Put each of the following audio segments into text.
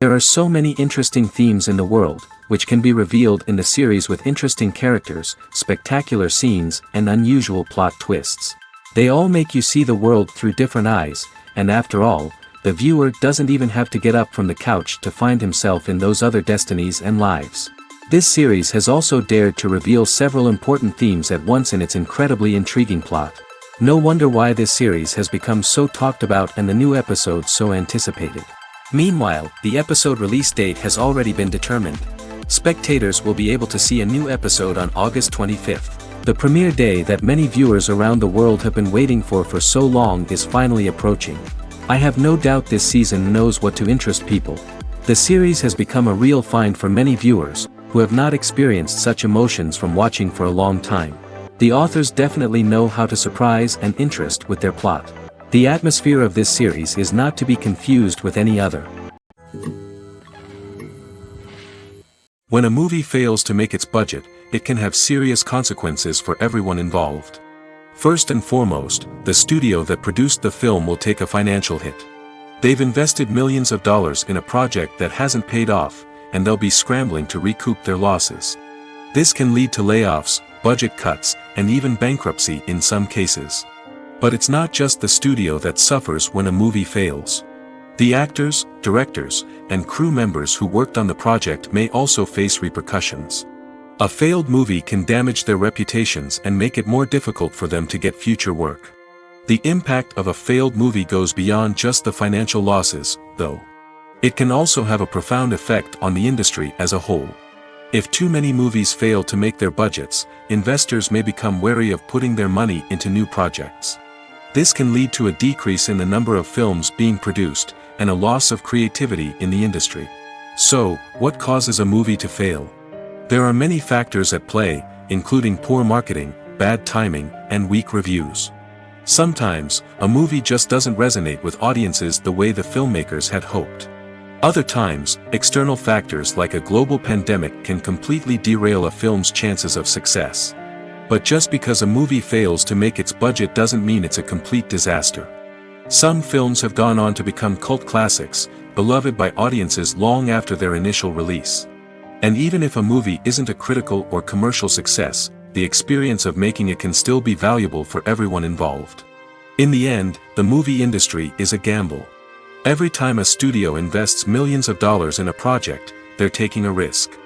There are so many interesting themes in the world, which can be revealed in the series with interesting characters, spectacular scenes, and unusual plot twists. They all make you see the world through different eyes, and after all, the viewer doesn't even have to get up from the couch to find himself in those other destinies and lives. This series has also dared to reveal several important themes at once in its incredibly intriguing plot. No wonder why this series has become so talked about and the new episodes so anticipated. Meanwhile, the episode release date has already been determined. Spectators will be able to see a new episode on August 25th. The premiere day that many viewers around the world have been waiting for so long is finally approaching. I have no doubt this season knows what to interest people. The series has become a real find for many viewers, who have not experienced such emotions from watching for a long time. The authors definitely know how to surprise and interest with their plot. The atmosphere of this series is not to be confused with any other. When a movie fails to make its budget, it can have serious consequences for everyone involved. First and foremost, the studio that produced the film will take a financial hit. They've invested millions of dollars in a project that hasn't paid off, and they'll be scrambling to recoup their losses. This can lead to layoffs, budget cuts, and even bankruptcy in some cases. But it's not just the studio that suffers when a movie fails. The actors, directors, and crew members who worked on the project may also face repercussions. A failed movie can damage their reputations and make it more difficult for them to get future work. The impact of a failed movie goes beyond just the financial losses, though. It can also have a profound effect on the industry as a whole. If too many movies fail to make their budgets, investors may become wary of putting their money into new projects. This can lead to a decrease in the number of films being produced, and a loss of creativity in the industry. So, what causes a movie to fail? There are many factors at play, including poor marketing, bad timing, and weak reviews. Sometimes, a movie just doesn't resonate with audiences the way the filmmakers had hoped. Other times, external factors like a global pandemic can completely derail a film's chances of success. But just because a movie fails to make its budget doesn't mean it's a complete disaster. Some films have gone on to become cult classics, beloved by audiences long after their initial release. And even if a movie isn't a critical or commercial success, the experience of making it can still be valuable for everyone involved. In the end, the movie industry is a gamble. Every time a studio invests millions of dollars in a project, they're taking a risk.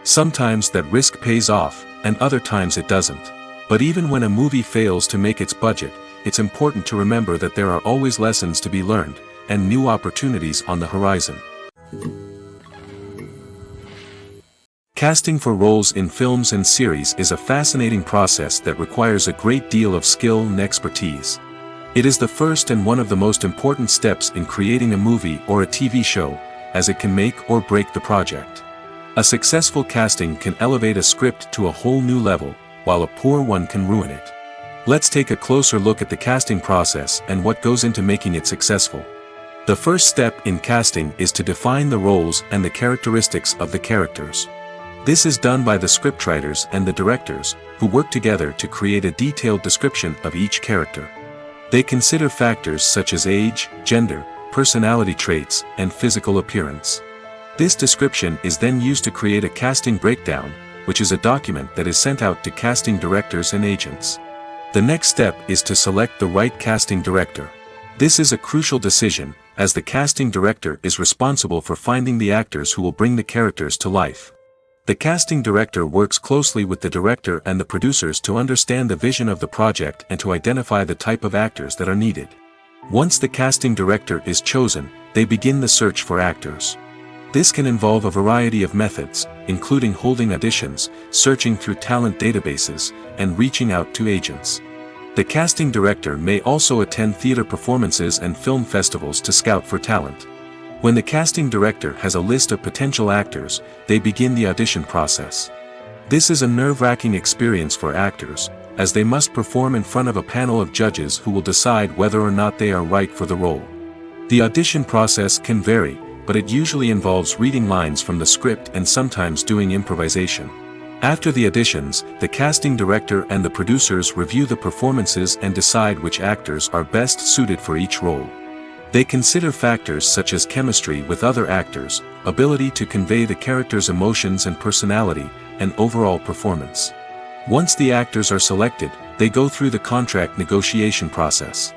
Sometimes that risk pays off, and other times it doesn't. But even when a movie fails to make its budget, it's important to remember that there are always lessons to be learned, and new opportunities on the horizon. Casting for roles in films and series is a fascinating process that requires a great deal of skill and expertise. It is the first and one of the most important steps in creating a movie or a TV show, as it can make or break the project. A successful casting can elevate a script to a whole new level, while a poor one can ruin it. Let's take a closer look at the casting process and what goes into making it successful. The first step in casting is to define the roles and the characteristics of the characters. This is done by the scriptwriters and the directors, who work together to create a detailed description of each character. They consider factors such as age, gender, personality traits, and physical appearance. This description is then used to create a casting breakdown, which is a document that is sent out to casting directors and agents. The next step is to select the right casting director. This is a crucial decision, as the casting director is responsible for finding the actors who will bring the characters to life. The casting director works closely with the director and the producers to understand the vision of the project and to identify the type of actors that are needed. Once the casting director is chosen, they begin the search for actors. This can involve a variety of methods, including holding auditions, searching through talent databases, and reaching out to agents. The casting director may also attend theater performances and film festivals to scout for talent. When the casting director has a list of potential actors, they begin the audition process. This is a nerve-wracking experience for actors, as they must perform in front of a panel of judges who will decide whether or not they are right for the role. The audition process can vary, but it usually involves reading lines from the script and sometimes doing improvisation. After the auditions, the casting director and the producers review the performances and decide which actors are best suited for each role. They consider factors such as chemistry with other actors, ability to convey the character's emotions and personality, and overall performance. Once the actors are selected, they go through the contract negotiation process.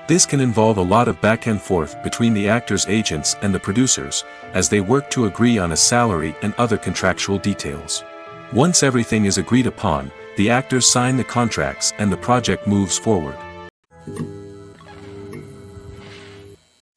This can involve a lot of back and forth between the actors' agents and the producers, as they work to agree on a salary and other contractual details. Once everything is agreed upon, the actors sign the contracts and the project moves forward.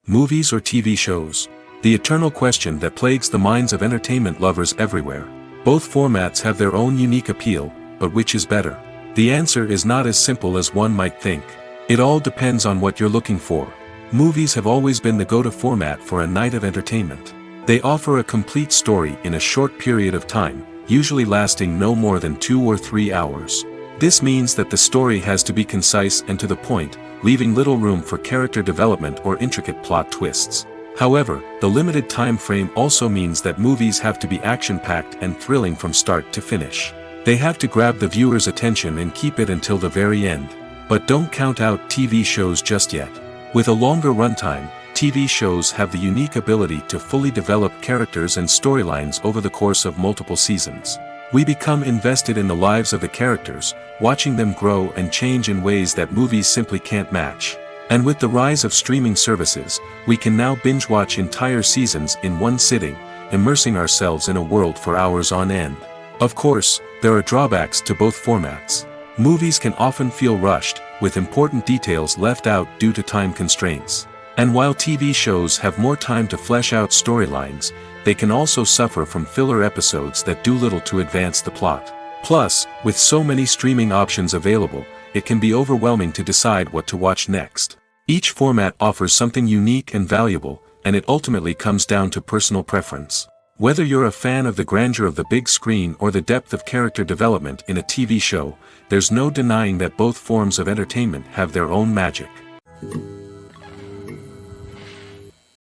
Movies or TV shows? The eternal question that plagues the minds of entertainment lovers everywhere. Both formats have their own unique appeal, but which is better? The answer is not as simple as one might think. It all depends on what you're looking for. Movies have always been the go-to format for a night of entertainment. They offer a complete story in a short period of time, usually lasting no more than 2 or 3 hours. This means that the story has to be concise and to the point, leaving little room for character development or intricate plot twists. However, the limited time frame also means that movies have to be action-packed and thrilling from start to finish. They have to grab the viewer's attention and keep it until the very end. But don't count out TV shows just yet. With a longer runtime, TV shows have the unique ability to fully develop characters and storylines over the course of multiple seasons. We become invested in the lives of the characters, watching them grow and change in ways that movies simply can't match. And with the rise of streaming services, we can now binge-watch entire seasons in one sitting, immersing ourselves in a world for hours on end. Of course, there are drawbacks to both formats. Movies can often feel rushed, with important details left out due to time constraints. And while TV shows have more time to flesh out storylines, they can also suffer from filler episodes that do little to advance the plot. Plus, with so many streaming options available, it can be overwhelming to decide what to watch next. Each format offers something unique and valuable, and it ultimately comes down to personal preference. Whether you're a fan of the grandeur of the big screen or the depth of character development in a TV show, there's no denying that both forms of entertainment have their own magic.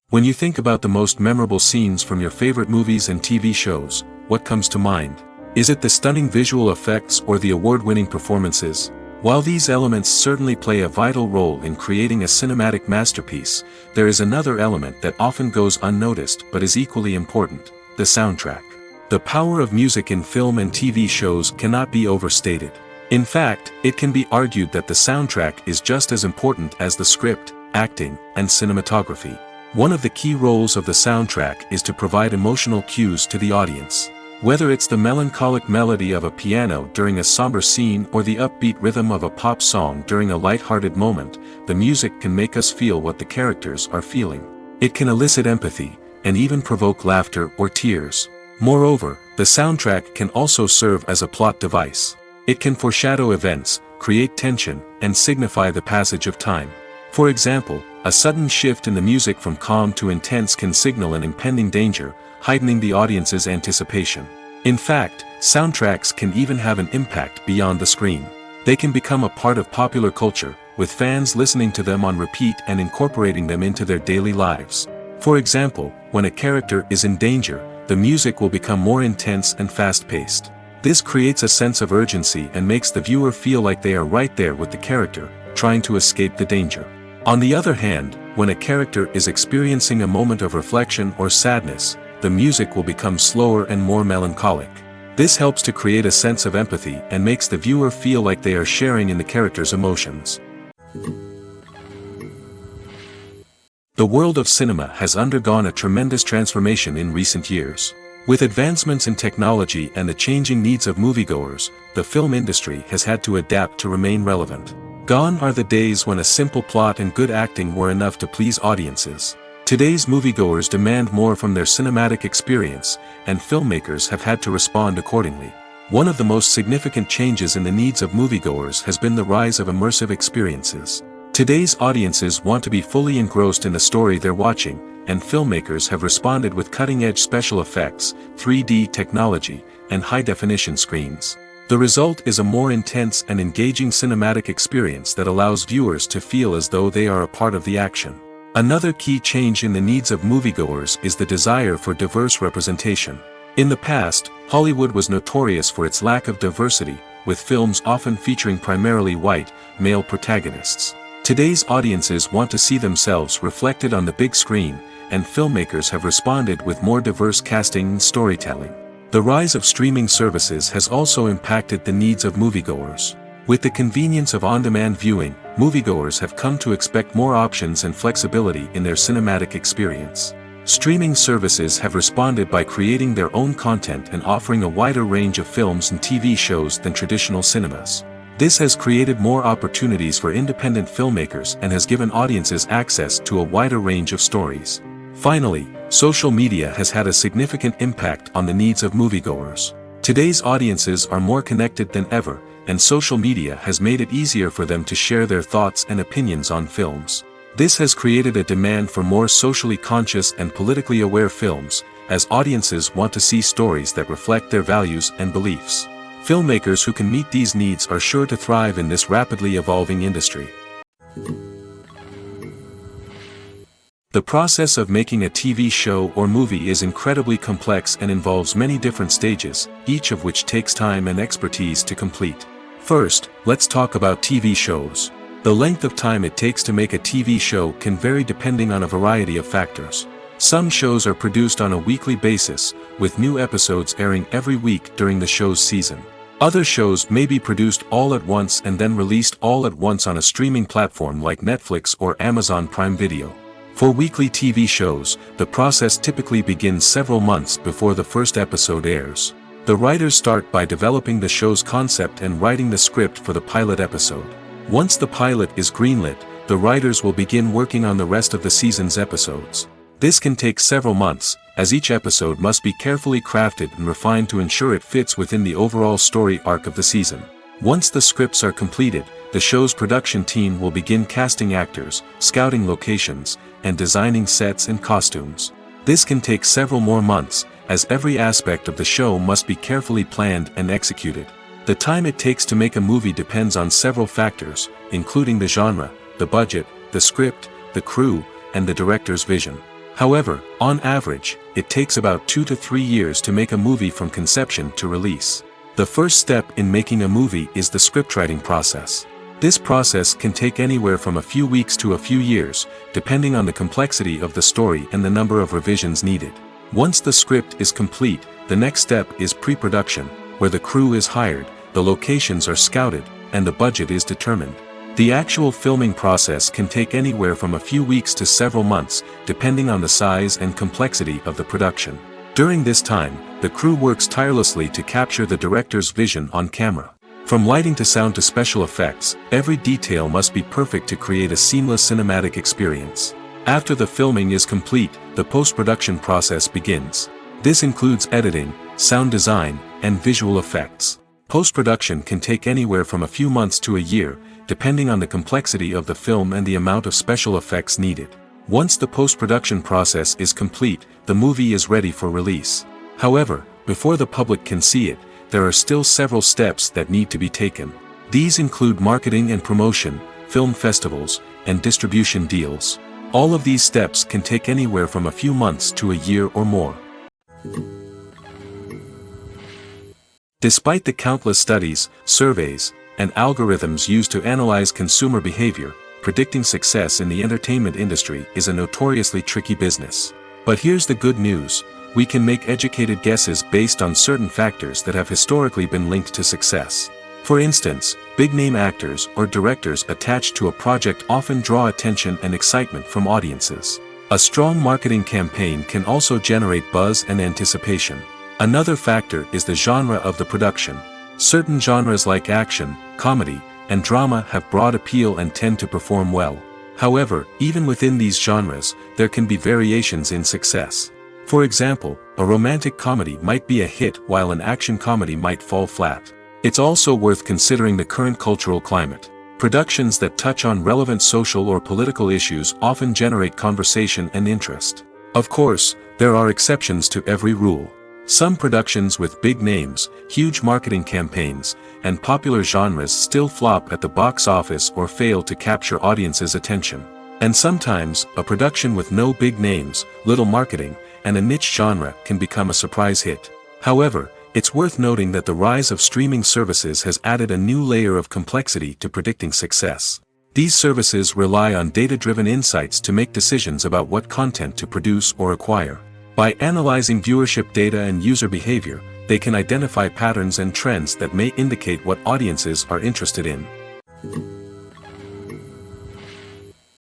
When you think about the most memorable scenes from your favorite movies and TV shows, what comes to mind? Is it the stunning visual effects or the award-winning performances? While these elements certainly play a vital role in creating a cinematic masterpiece, there is another element that often goes unnoticed but is equally important: the soundtrack. The power of music in film and TV shows cannot be overstated. In fact, it can be argued that the soundtrack is just as important as the script, acting, and cinematography. One of the key roles of the soundtrack is to provide emotional cues to the audience. Whether it's the melancholic melody of a piano during a somber scene or the upbeat rhythm of a pop song during a light-hearted moment, the music can make us feel what the characters are feeling. It can elicit empathy, and even provoke laughter or tears. Moreover, the soundtrack can also serve as a plot device. It can foreshadow events, create tension, and signify the passage of time. For example, a sudden shift in the music from calm to intense can signal an impending danger, heightening the audience's anticipation. In fact, soundtracks can even have an impact beyond the screen. They can become a part of popular culture, with fans listening to them on repeat and incorporating them into their daily lives. For example, when a character is in danger, the music will become more intense and fast-paced. This creates a sense of urgency and makes the viewer feel like they are right there with the character, trying to escape the danger. On the other hand, when a character is experiencing a moment of reflection or sadness, the music will become slower and more melancholic. This helps to create a sense of empathy and makes the viewer feel like they are sharing in the character's emotions. The world of cinema has undergone a tremendous transformation in recent years. With advancements in technology and the changing needs of moviegoers, the film industry has had to adapt to remain relevant. Gone are the days when a simple plot and good acting were enough to please audiences. Today's moviegoers demand more from their cinematic experience, and filmmakers have had to respond accordingly. One of the most significant changes in the needs of moviegoers has been the rise of immersive experiences. Today's audiences want to be fully engrossed in the story they're watching, and filmmakers have responded with cutting-edge special effects, 3D technology, and high-definition screens. The result is a more intense and engaging cinematic experience that allows viewers to feel as though they are a part of the action. Another key change in the needs of moviegoers is the desire for diverse representation. In the past, Hollywood was notorious for its lack of diversity, with films often featuring primarily white, male protagonists. Today's audiences want to see themselves reflected on the big screen, and filmmakers have responded with more diverse casting and storytelling. The rise of streaming services has also impacted the needs of moviegoers. With the convenience of on-demand viewing, moviegoers have come to expect more options and flexibility in their cinematic experience. Streaming services have responded by creating their own content and offering a wider range of films and TV shows than traditional cinemas. This has created more opportunities for independent filmmakers and has given audiences access to a wider range of stories. Finally, social media has had a significant impact on the needs of moviegoers. Today's audiences are more connected than ever, and social media has made it easier for them to share their thoughts and opinions on films. This has created a demand for more socially conscious and politically aware films, as audiences want to see stories that reflect their values and beliefs. Filmmakers who can meet these needs are sure to thrive in this rapidly evolving industry. The process of making a TV show or movie is incredibly complex and involves many different stages, each of which takes time and expertise to complete. First, let's talk about TV shows. The length of time it takes to make a TV show can vary depending on a variety of factors. Some shows are produced on a weekly basis, with new episodes airing every week during the show's season. Other shows may be produced all at once and then released all at once on a streaming platform like Netflix or Amazon Prime Video. For weekly TV shows, the process typically begins several months before the first episode airs. The writers start by developing the show's concept and writing the script for the pilot episode. Once the pilot is greenlit, the writers will begin working on the rest of the season's episodes. This can take several months, as each episode must be carefully crafted and refined to ensure it fits within the overall story arc of the season. Once the scripts are completed, the show's production team will begin casting actors, scouting locations, and designing sets and costumes. This can take several more months, as every aspect of the show must be carefully planned and executed. The time it takes to make a movie depends on several factors, including the genre, the budget, the script, the crew, and the director's vision. However, on average, it takes about 2 to 3 years to make a movie from conception to release. The first step in making a movie is the scriptwriting process. This process can take anywhere from a few weeks to a few years, depending on the complexity of the story and the number of revisions needed. Once the script is complete, the next step is pre-production, where the crew is hired, the locations are scouted, and the budget is determined. The actual filming process can take anywhere from a few weeks to several months, depending on the size and complexity of the production. During this time, the crew works tirelessly to capture the director's vision on camera. From lighting to sound to special effects, every detail must be perfect to create a seamless cinematic experience. After the filming is complete, the post-production process begins. This includes editing, sound design, and visual effects. Post-production can take anywhere from a few months to a year, depending on the complexity of the film and the amount of special effects needed. Once the post-production process is complete, the movie is ready for release. However, before the public can see it, there are still several steps that need to be taken. These include marketing and promotion, film festivals, and distribution deals. All of these steps can take anywhere from a few months to a year or more. Despite the countless studies, surveys, and algorithms used to analyze consumer behavior, predicting success in the entertainment industry is a notoriously tricky business. But here's the good news: we can make educated guesses based on certain factors that have historically been linked to success. For instance, big-name actors or directors attached to a project often draw attention and excitement from audiences. A strong marketing campaign can also generate buzz and anticipation. Another factor is the genre of the production. Certain genres like action, comedy, and drama have broad appeal and tend to perform well. However, even within these genres, there can be variations in success. For example, a romantic comedy might be a hit while an action comedy might fall flat. It's also worth considering the current cultural climate. Productions that touch on relevant social or political issues often generate conversation and interest. Of course, there are exceptions to every rule. Some productions with big names, huge marketing campaigns, and popular genres still flop at the box office or fail to capture audiences' attention. And sometimes, a production with no big names, little marketing, and a niche genre can become a surprise hit. However, it's worth noting that the rise of streaming services has added a new layer of complexity to predicting success. These services rely on data-driven insights to make decisions about what content to produce or acquire. By analyzing viewership data and user behavior, they can identify patterns and trends that may indicate what audiences are interested in.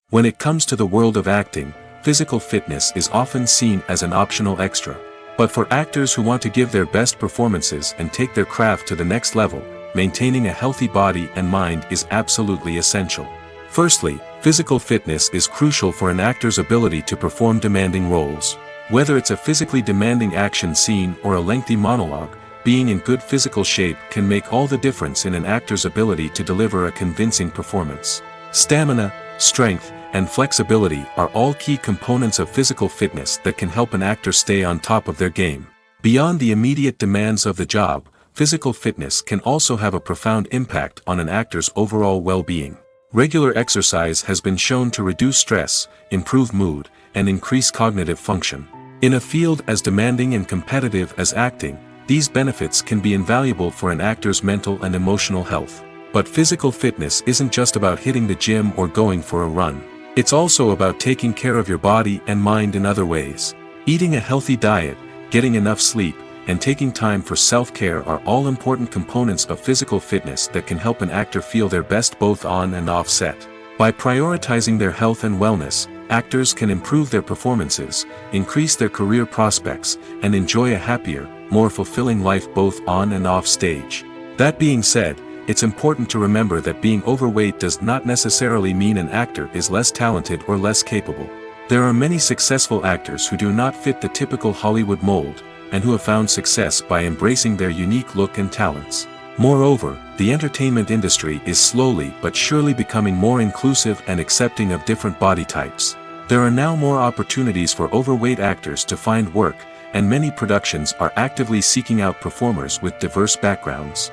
When it comes to the world of acting, physical fitness is often seen as an optional extra. But for actors who want to give their best performances and take their craft to the next level, maintaining a healthy body and mind is absolutely essential. Firstly, physical fitness is crucial for an actor's ability to perform demanding roles. Whether it's a physically demanding action scene or a lengthy monologue, being in good physical shape can make all the difference in an actor's ability to deliver a convincing performance. Stamina, strength, and flexibility are all key components of physical fitness that can help an actor stay on top of their game. Beyond the immediate demands of the job, physical fitness can also have a profound impact on an actor's overall well-being. Regular exercise has been shown to reduce stress, improve mood, and increase cognitive function. In a field as demanding and competitive as acting, these benefits can be invaluable for an actor's mental and emotional health. But physical fitness isn't just about hitting the gym or going for a run. It's also about taking care of your body and mind in other ways. Eating a healthy diet, getting enough sleep, and taking time for self-care are all important components of physical fitness that can help an actor feel their best both on and off set. By prioritizing their health and wellness, actors can improve their performances, increase their career prospects, and enjoy a happier, more fulfilling life both on and off stage. That being said, it's important to remember that being overweight does not necessarily mean an actor is less talented or less capable. There are many successful actors who do not fit the typical Hollywood mold, and who have found success by embracing their unique look and talents. Moreover, the entertainment industry is slowly but surely becoming more inclusive and accepting of different body types. There are now more opportunities for overweight actors to find work, and many productions are actively seeking out performers with diverse backgrounds.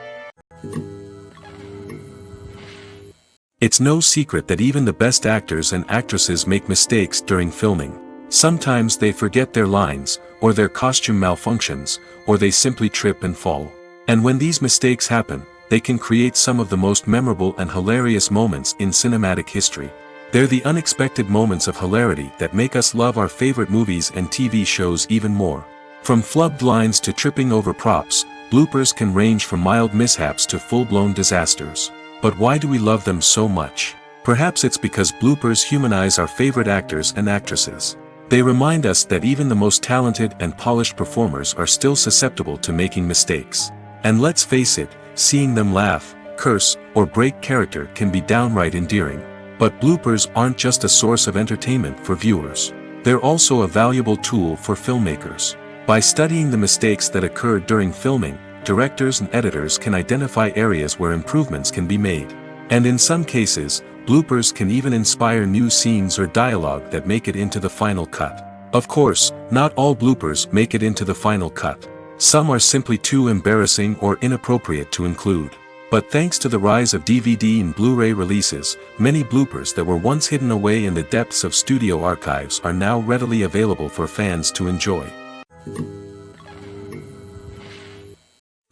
It's no secret that even the best actors and actresses make mistakes during filming. Sometimes they forget their lines, or their costume malfunctions, or they simply trip and fall. And when these mistakes happen, they can create some of the most memorable and hilarious moments in cinematic history. They're the unexpected moments of hilarity that make us love our favorite movies and TV shows even more. From flubbed lines to tripping over props, bloopers can range from mild mishaps to full-blown disasters. But why do we love them so much? Perhaps it's because bloopers humanize our favorite actors and actresses. They remind us that even the most talented and polished performers are still susceptible to making mistakes. And let's face it, seeing them laugh, curse, or break character can be downright endearing. But bloopers aren't just a source of entertainment for viewers. They're also a valuable tool for filmmakers. By studying the mistakes that occurred during filming, directors and editors can identify areas where improvements can be made. And in some cases, bloopers can even inspire new scenes or dialogue that make it into the final cut. Of course, not all bloopers make it into the final cut. Some are simply too embarrassing or inappropriate to include. But thanks to the rise of DVD and Blu-ray releases, many bloopers that were once hidden away in the depths of studio archives are now readily available for fans to enjoy.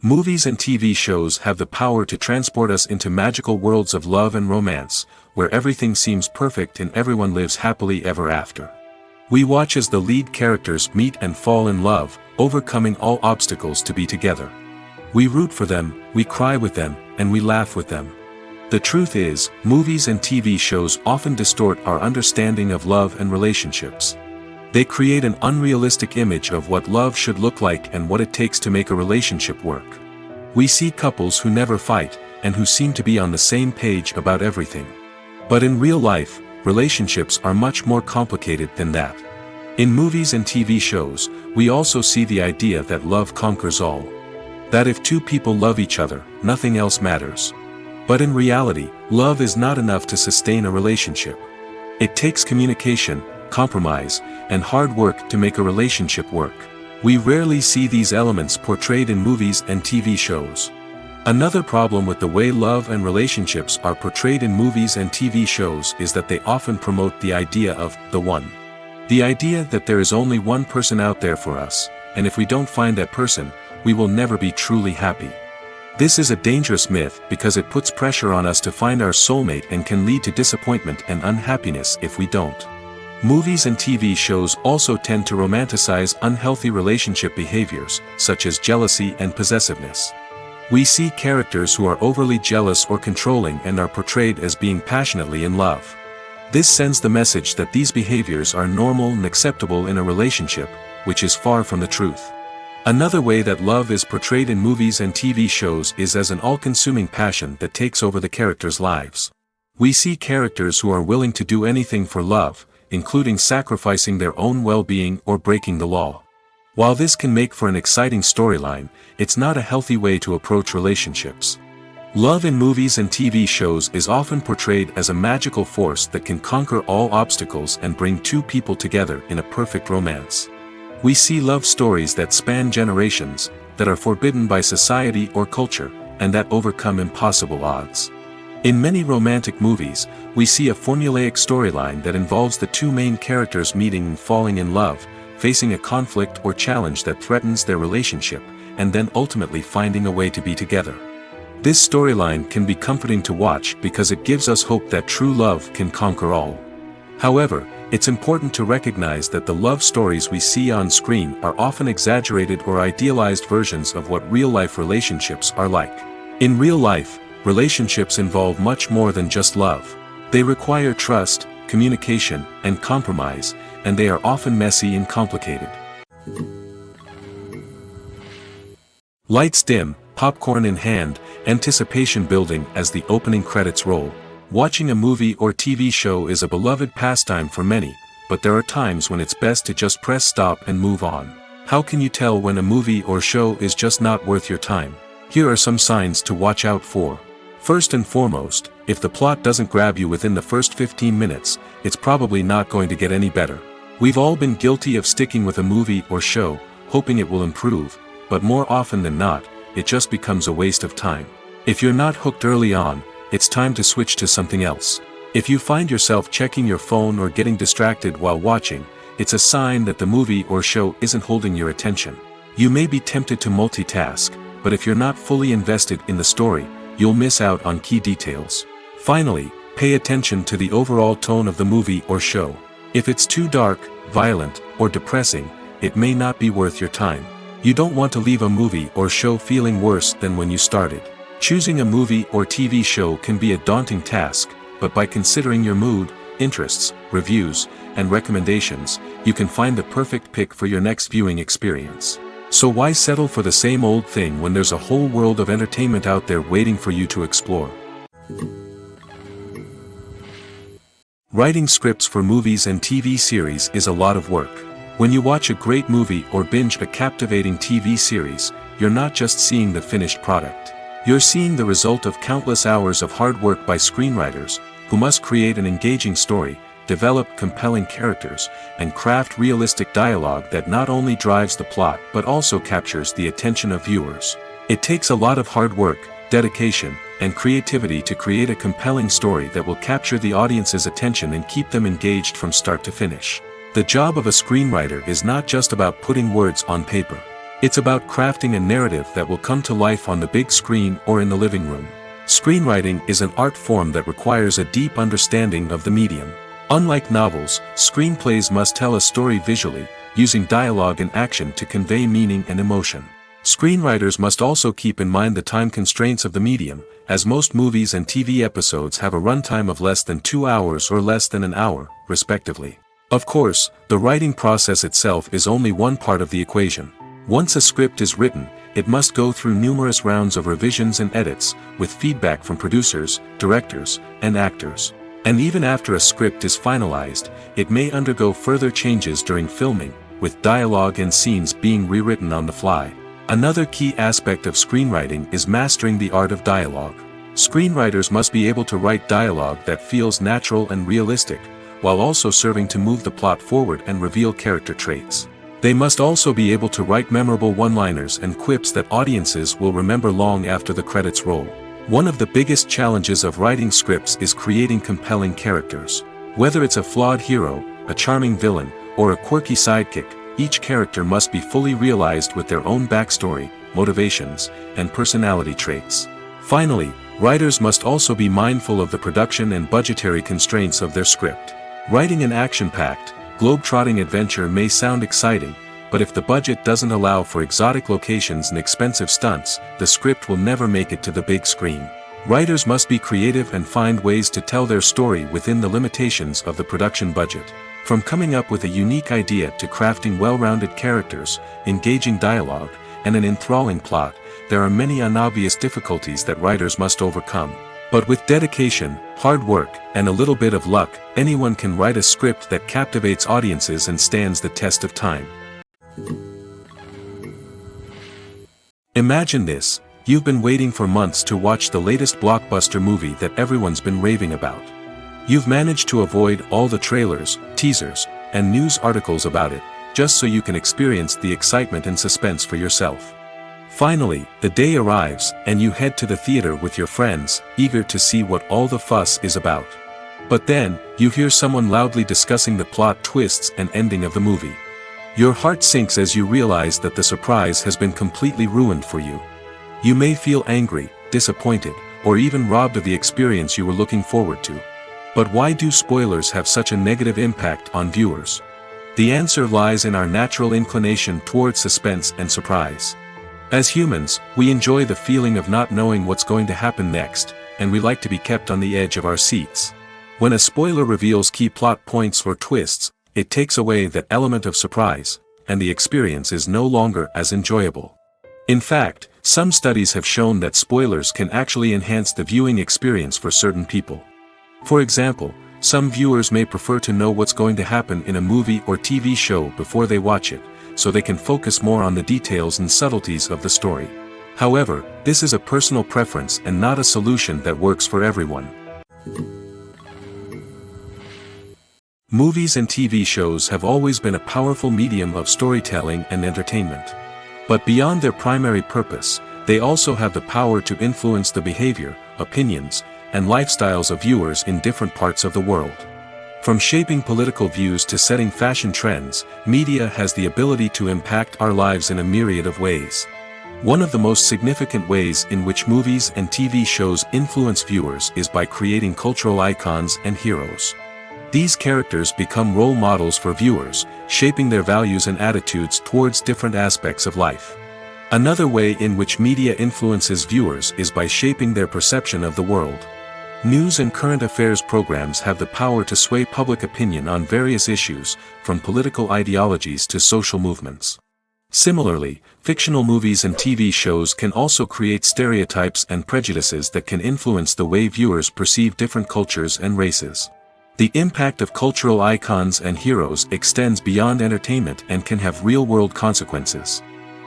Movies and TV shows have the power to transport us into magical worlds of love and romance, where everything seems perfect and everyone lives happily ever after. We watch as the lead characters meet and fall in love, overcoming all obstacles to be together. We root for them, we cry with them, and we laugh with them. The truth is, movies and TV shows often distort our understanding of love and relationships. They create an unrealistic image of what love should look like and what it takes to make a relationship work. We see couples who never fight, and who seem to be on the same page about everything. But in real life, relationships are much more complicated than that. In movies and TV shows, we also see the idea that love conquers all. That if two people love each other, nothing else matters. But in reality, love is not enough to sustain a relationship. It takes communication, compromise, and hard work to make a relationship work. We rarely see these elements portrayed in movies and TV shows. Another problem with the way love and relationships are portrayed in movies and TV shows is that they often promote the idea of the one. The idea that there is only one person out there for us, and if we don't find that person, we will never be truly happy. This is a dangerous myth because it puts pressure on us to find our soulmate and can lead to disappointment and unhappiness if we don't. Movies and TV shows also tend to romanticize unhealthy relationship behaviors, such as jealousy and possessiveness. We see characters who are overly jealous or controlling and are portrayed as being passionately in love. This sends the message that these behaviors are normal and acceptable in a relationship, which is far from the truth. Another way that love is portrayed in movies and TV shows is as an all-consuming passion that takes over the characters' lives. We see characters who are willing to do anything for love, including sacrificing their own well-being or breaking the law. While this can make for an exciting storyline, it's not a healthy way to approach relationships. Love in movies and TV shows is often portrayed as a magical force that can conquer all obstacles and bring two people together in a perfect romance. We see love stories that span generations, that are forbidden by society or culture, and that overcome impossible odds. In many romantic movies, we see a formulaic storyline that involves the two main characters meeting and falling in love, facing a conflict or challenge that threatens their relationship, and then ultimately finding a way to be together. This storyline can be comforting to watch because it gives us hope that true love can conquer all. However, it's important to recognize that the love stories we see on screen are often exaggerated or idealized versions of what real-life relationships are like. In real life, relationships involve much more than just love. They require trust, communication, and compromise, and they are often messy and complicated. Lights dim, popcorn in hand, anticipation building as the opening credits roll. Watching a movie or TV show is a beloved pastime for many, but there are times when it's best to just press stop and move on. How can you tell when a movie or show is just not worth your time? Here are some signs to watch out for. First and foremost, if the plot doesn't grab you within the first 15 minutes, it's probably not going to get any better. We've all been guilty of sticking with a movie or show, hoping it will improve, but more often than not, it just becomes a waste of time. If you're not hooked early on, it's time to switch to something else. If you find yourself checking your phone or getting distracted while watching, it's a sign that the movie or show isn't holding your attention. You may be tempted to multitask, but if you're not fully invested in the story, you'll miss out on key details. Finally, pay attention to the overall tone of the movie or show. If it's too dark, violent, or depressing, it may not be worth your time. You don't want to leave a movie or show feeling worse than when you started. Choosing a movie or TV show can be a daunting task, but by considering your mood, interests, reviews, and recommendations, you can find the perfect pick for your next viewing experience. So why settle for the same old thing when there's a whole world of entertainment out there waiting for you to explore? Writing scripts for movies and TV series is a lot of work. When you watch a great movie or binge a captivating TV series, you're not just seeing the finished product. You're seeing the result of countless hours of hard work by screenwriters, who must create an engaging story, develop compelling characters, and craft realistic dialogue that not only drives the plot but also captures the attention of viewers. It takes a lot of hard work, dedication, and creativity to create a compelling story that will capture the audience's attention and keep them engaged from start to finish. The job of a screenwriter is not just about putting words on paper. It's about crafting a narrative that will come to life on the big screen or in the living room. Screenwriting is an art form that requires a deep understanding of the medium. Unlike novels, screenplays must tell a story visually, using dialogue and action to convey meaning and emotion. Screenwriters must also keep in mind the time constraints of the medium, as most movies and TV episodes have a runtime of less than 2 hours or less than an hour, respectively. Of course, the writing process itself is only one part of the equation. Once a script is written, it must go through numerous rounds of revisions and edits, with feedback from producers, directors, and actors. And even after a script is finalized, it may undergo further changes during filming, with dialogue and scenes being rewritten on the fly. Another key aspect of screenwriting is mastering the art of dialogue. Screenwriters must be able to write dialogue that feels natural and realistic, while also serving to move the plot forward and reveal character traits. They must also be able to write memorable one-liners and quips that audiences will remember long after the credits roll. One of the biggest challenges of writing scripts is creating compelling characters. Whether it's a flawed hero, a charming villain, or a quirky sidekick, each character must be fully realized with their own backstory, motivations, and personality traits. Finally, writers must also be mindful of the production and budgetary constraints of their script. Writing an action-packed, globe-trotting adventure may sound exciting, but if the budget doesn't allow for exotic locations and expensive stunts, the script will never make it to the big screen. Writers must be creative and find ways to tell their story within the limitations of the production budget. From coming up with a unique idea to crafting well-rounded characters, engaging dialogue, and an enthralling plot, there are many unobvious difficulties that writers must overcome. But with dedication, hard work, and a little bit of luck, anyone can write a script that captivates audiences and stands the test of time. Imagine this: you've been waiting for months to watch the latest blockbuster movie that everyone's been raving about. You've managed to avoid all the trailers, teasers, and news articles about it, just so you can experience the excitement and suspense for yourself. Finally, the day arrives, and you head to the theater with your friends, eager to see what all the fuss is about. But then, you hear someone loudly discussing the plot twists and ending of the movie. Your heart sinks as you realize that the surprise has been completely ruined for you. You may feel angry, disappointed, or even robbed of the experience you were looking forward to. But why do spoilers have such a negative impact on viewers? The answer lies in our natural inclination toward suspense and surprise. As humans, we enjoy the feeling of not knowing what's going to happen next, and we like to be kept on the edge of our seats. When a spoiler reveals key plot points or twists, it takes away that element of surprise, and the experience is no longer as enjoyable. In fact, some studies have shown that spoilers can actually enhance the viewing experience for certain people. For example, some viewers may prefer to know what's going to happen in a movie or TV show before they watch it, so they can focus more on the details and subtleties of the story. However, this is a personal preference and not a solution that works for everyone. Movies and TV shows have always been a powerful medium of storytelling and entertainment. But beyond their primary purpose, they also have the power to influence the behavior, opinions, and lifestyles of viewers in different parts of the world. From shaping political views to setting fashion trends, media has the ability to impact our lives in a myriad of ways. One of the most significant ways in which movies and TV shows influence viewers is by creating cultural icons and heroes. These characters become role models for viewers, shaping their values and attitudes towards different aspects of life. Another way in which media influences viewers is by shaping their perception of the world. News and current affairs programs have the power to sway public opinion on various issues, from political ideologies to social movements. Similarly, fictional movies and TV shows can also create stereotypes and prejudices that can influence the way viewers perceive different cultures and races. The impact of cultural icons and heroes extends beyond entertainment and can have real-world consequences.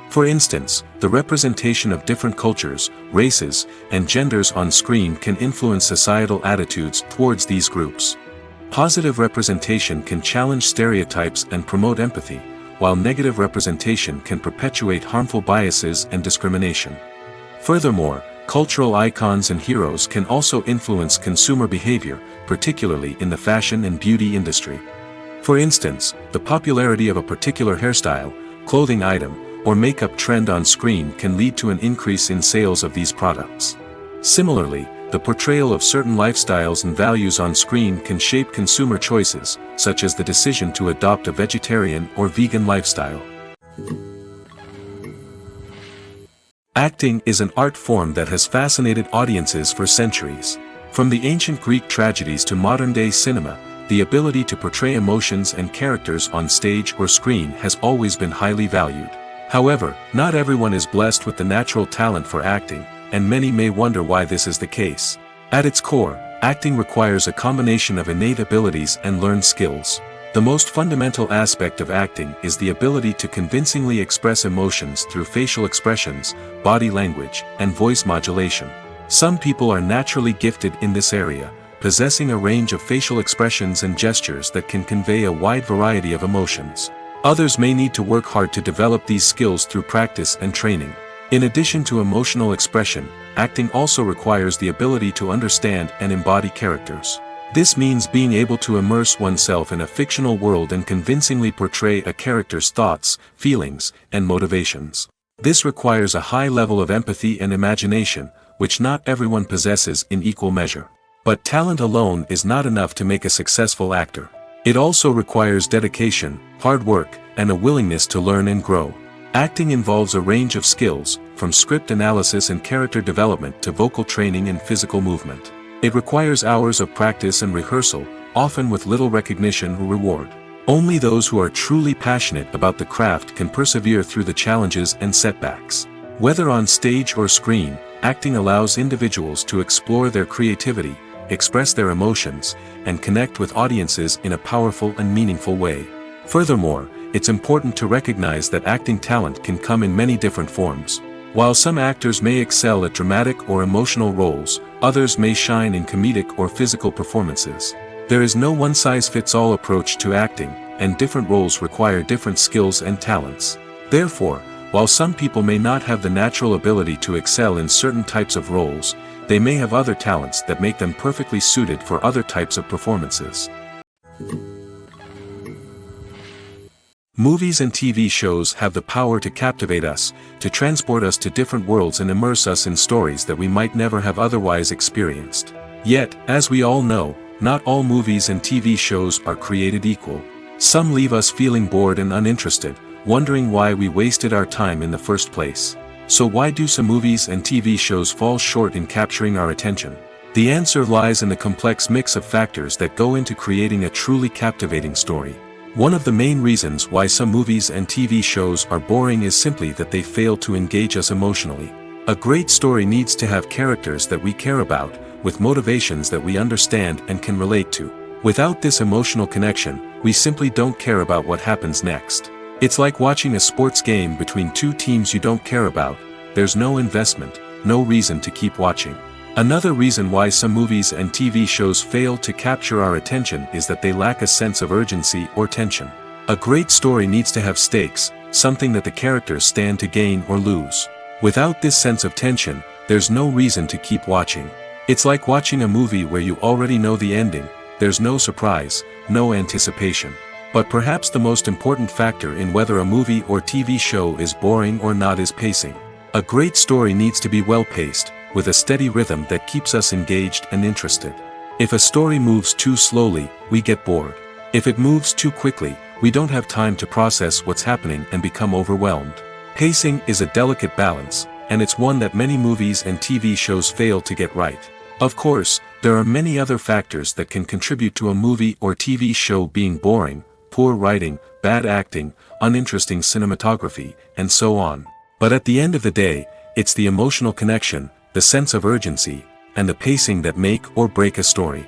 For instance, the representation of different cultures, races, and genders on screen can influence societal attitudes towards these groups. Positive representation can challenge stereotypes and promote empathy, while negative representation can perpetuate harmful biases and discrimination. Furthermore, cultural icons and heroes can also influence consumer behavior, particularly in the fashion and beauty industry. For instance, the popularity of a particular hairstyle, clothing item, or makeup trend on screen can lead to an increase in sales of these products. Similarly, the portrayal of certain lifestyles and values on screen can shape consumer choices, such as the decision to adopt a vegetarian or vegan lifestyle. Acting is an art form that has fascinated audiences for centuries. From the ancient Greek tragedies to modern-day cinema, the ability to portray emotions and characters on stage or screen has always been highly valued. However, not everyone is blessed with the natural talent for acting, and many may wonder why this is the case. At its core, acting requires a combination of innate abilities and learned skills. The most fundamental aspect of acting is the ability to convincingly express emotions through facial expressions, body language, and voice modulation. Some people are naturally gifted in this area, possessing a range of facial expressions and gestures that can convey a wide variety of emotions. Others may need to work hard to develop these skills through practice and training. In addition to emotional expression, acting also requires the ability to understand and embody characters. This means being able to immerse oneself in a fictional world and convincingly portray a character's thoughts, feelings, and motivations. This requires a high level of empathy and imagination, which not everyone possesses in equal measure. But talent alone is not enough to make a successful actor. It also requires dedication, hard work, and a willingness to learn and grow. Acting involves a range of skills, from script analysis and character development to vocal training and physical movement. It requires hours of practice and rehearsal, often with little recognition or reward. Only those who are truly passionate about the craft can persevere through the challenges and setbacks. Whether on stage or screen, acting allows individuals to explore their creativity, express their emotions, and connect with audiences in a powerful and meaningful way. Furthermore, it's important to recognize that acting talent can come in many different forms. While some actors may excel at dramatic or emotional roles, others may shine in comedic or physical performances. There is no one-size-fits-all approach to acting, and different roles require different skills and talents. Therefore, while some people may not have the natural ability to excel in certain types of roles, they may have other talents that make them perfectly suited for other types of performances. Movies and TV shows have the power to captivate us, to transport us to different worlds and immerse us in stories that we might never have otherwise experienced. Yet, as we all know, not all movies and TV shows are created equal. Some leave us feeling bored and uninterested, wondering why we wasted our time in the first place. So why do some movies and TV shows fall short in capturing our attention? The answer lies in the complex mix of factors that go into creating a truly captivating story. One of the main reasons why some movies and TV shows are boring is simply that they fail to engage us emotionally. A great story needs to have characters that we care about, with motivations that we understand and can relate to. Without this emotional connection, we simply don't care about what happens next. It's like watching a sports game between two teams you don't care about. There's no investment, no reason to keep watching. Another reason why some movies and TV shows fail to capture our attention is that they lack a sense of urgency or tension. A great story needs to have stakes, something that the characters stand to gain or lose. Without this sense of tension, there's no reason to keep watching. It's like watching a movie where you already know the ending. There's no surprise, no anticipation. But perhaps the most important factor in whether a movie or TV show is boring or not is pacing. A great story needs to be well-paced, with a steady rhythm that keeps us engaged and interested. If a story moves too slowly, we get bored. If it moves too quickly, we don't have time to process what's happening and become overwhelmed. Pacing is a delicate balance, and it's one that many movies and TV shows fail to get right. Of course, there are many other factors that can contribute to a movie or TV show being boring: poor writing, bad acting, uninteresting cinematography, and so on. But at the end of the day, it's the emotional connection, the sense of urgency, and the pacing that make or break a story.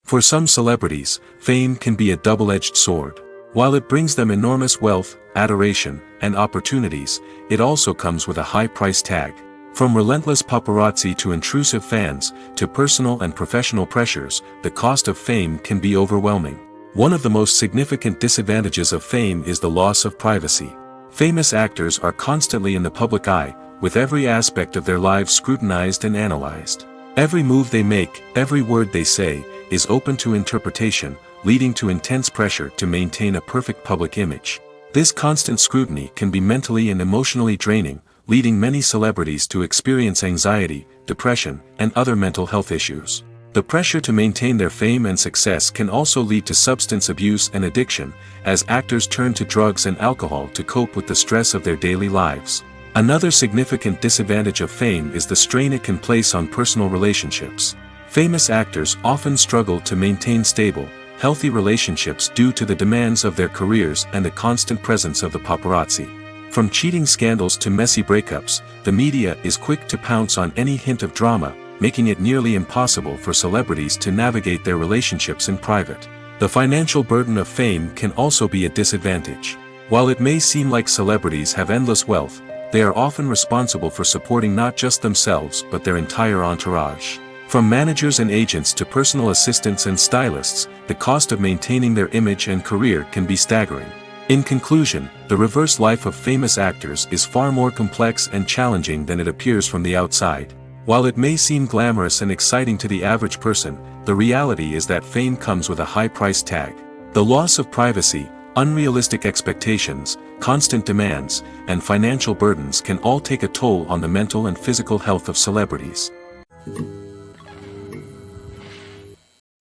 For some celebrities, fame can be a double-edged sword. While it brings them enormous wealth, adoration, and opportunities, it also comes with a high price tag. From relentless paparazzi to intrusive fans, to personal and professional pressures, the cost of fame can be overwhelming. One of the most significant disadvantages of fame is the loss of privacy. Famous actors are constantly in the public eye, with every aspect of their lives scrutinized and analyzed. Every move they make, every word they say, is open to interpretation, leading to intense pressure to maintain a perfect public image. This constant scrutiny can be mentally and emotionally draining, leading many celebrities to experience anxiety, depression, and other mental health issues. The pressure to maintain their fame and success can also lead to substance abuse and addiction, as actors turn to drugs and alcohol to cope with the stress of their daily lives. Another significant disadvantage of fame is the strain it can place on personal relationships. Famous actors often struggle to maintain stable, healthy relationships due to the demands of their careers and the constant presence of the paparazzi. From cheating scandals to messy breakups, the media is quick to pounce on any hint of drama, making it nearly impossible for celebrities to navigate their relationships in private. The financial burden of fame can also be a disadvantage. While it may seem like celebrities have endless wealth, they are often responsible for supporting not just themselves but their entire entourage. From managers and agents to personal assistants and stylists, the cost of maintaining their image and career can be staggering. In conclusion, the reverse life of famous actors is far more complex and challenging than it appears from the outside. While it may seem glamorous and exciting to the average person, the reality is that fame comes with a high price tag. The loss of privacy, unrealistic expectations, constant demands, and financial burdens can all take a toll on the mental and physical health of celebrities.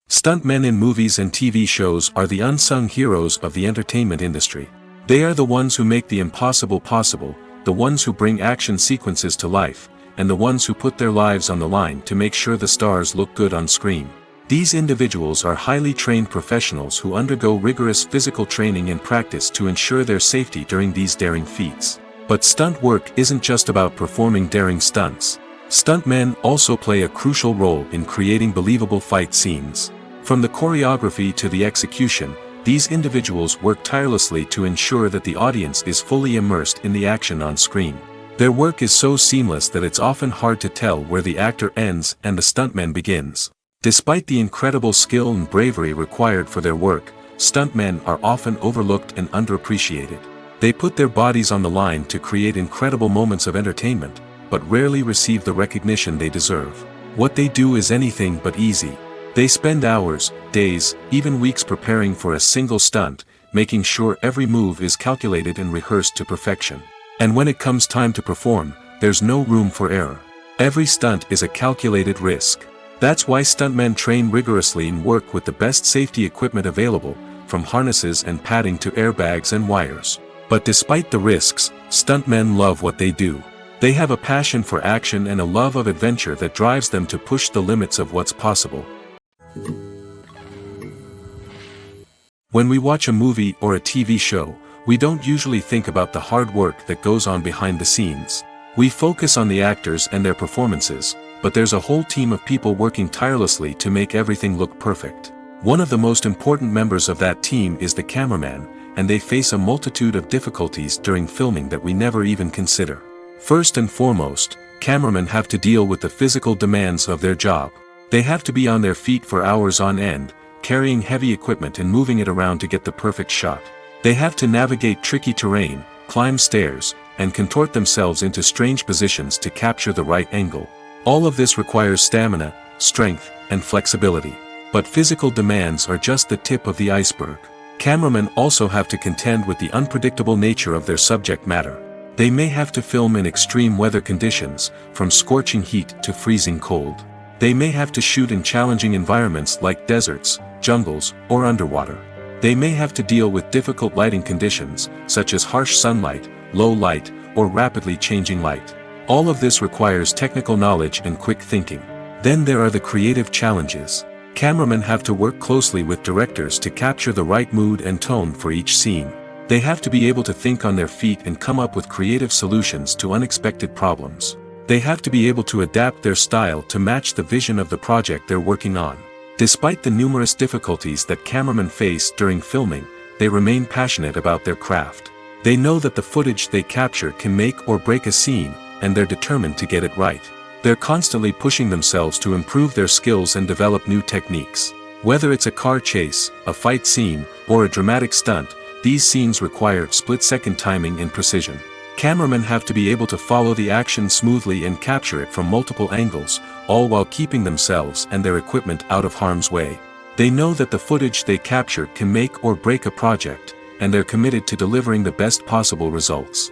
Stuntmen in movies and TV shows are the unsung heroes of the entertainment industry. They are the ones who make the impossible possible, the ones who bring action sequences to life, and the ones who put their lives on the line to make sure the stars look good on screen. These individuals are highly trained professionals who undergo rigorous physical training and practice to ensure their safety during these daring feats. But stunt work isn't just about performing daring stunts. Stuntmen also play a crucial role in creating believable fight scenes. From the choreography to the execution, these individuals work tirelessly to ensure that the audience is fully immersed in the action on screen. Their work is so seamless that it's often hard to tell where the actor ends and the stuntman begins. Despite the incredible skill and bravery required for their work, stuntmen are often overlooked and underappreciated. They put their bodies on the line to create incredible moments of entertainment, but rarely receive the recognition they deserve. What they do is anything but easy. They spend hours, days, even weeks preparing for a single stunt, making sure every move is calculated and rehearsed to perfection. And when it comes time to perform, there's no room for error. Every stunt is a calculated risk. That's why stuntmen train rigorously and work with the best safety equipment available, from harnesses and padding to airbags and wires. But despite the risks, stuntmen love what they do. They have a passion for action and a love of adventure that drives them to push the limits of what's possible. When we watch a movie or a TV show, we don't usually think about the hard work that goes on behind the scenes. We focus on the actors and their performances, but there's a whole team of people working tirelessly to make everything look perfect. One of the most important members of that team is the cameraman, and they face a multitude of difficulties during filming that we never even consider. First and foremost, cameramen have to deal with the physical demands of their job. They have to be on their feet for hours on end, carrying heavy equipment and moving it around to get the perfect shot. They have to navigate tricky terrain, climb stairs, and contort themselves into strange positions to capture the right angle. All of this requires stamina, strength, and flexibility. But physical demands are just the tip of the iceberg. Cameramen also have to contend with the unpredictable nature of their subject matter. They may have to film in extreme weather conditions, from scorching heat to freezing cold. They may have to shoot in challenging environments like deserts, jungles, or underwater. They may have to deal with difficult lighting conditions, such as harsh sunlight, low light, or rapidly changing light. All of this requires technical knowledge and quick thinking. Then there are the creative challenges. Cameramen have to work closely with directors to capture the right mood and tone for each scene. They have to be able to think on their feet and come up with creative solutions to unexpected problems. They have to be able to adapt their style to match the vision of the project they're working on. Despite the numerous difficulties that cameramen face during filming, they remain passionate about their craft. They know that the footage they capture can make or break a scene, and they're determined to get it right. They're constantly pushing themselves to improve their skills and develop new techniques. Whether it's a car chase, a fight scene, or a dramatic stunt, these scenes require split-second timing and precision. Cameramen have to be able to follow the action smoothly and capture it from multiple angles, all while keeping themselves and their equipment out of harm's way. They know that the footage they capture can make or break a project, and they're committed to delivering the best possible results.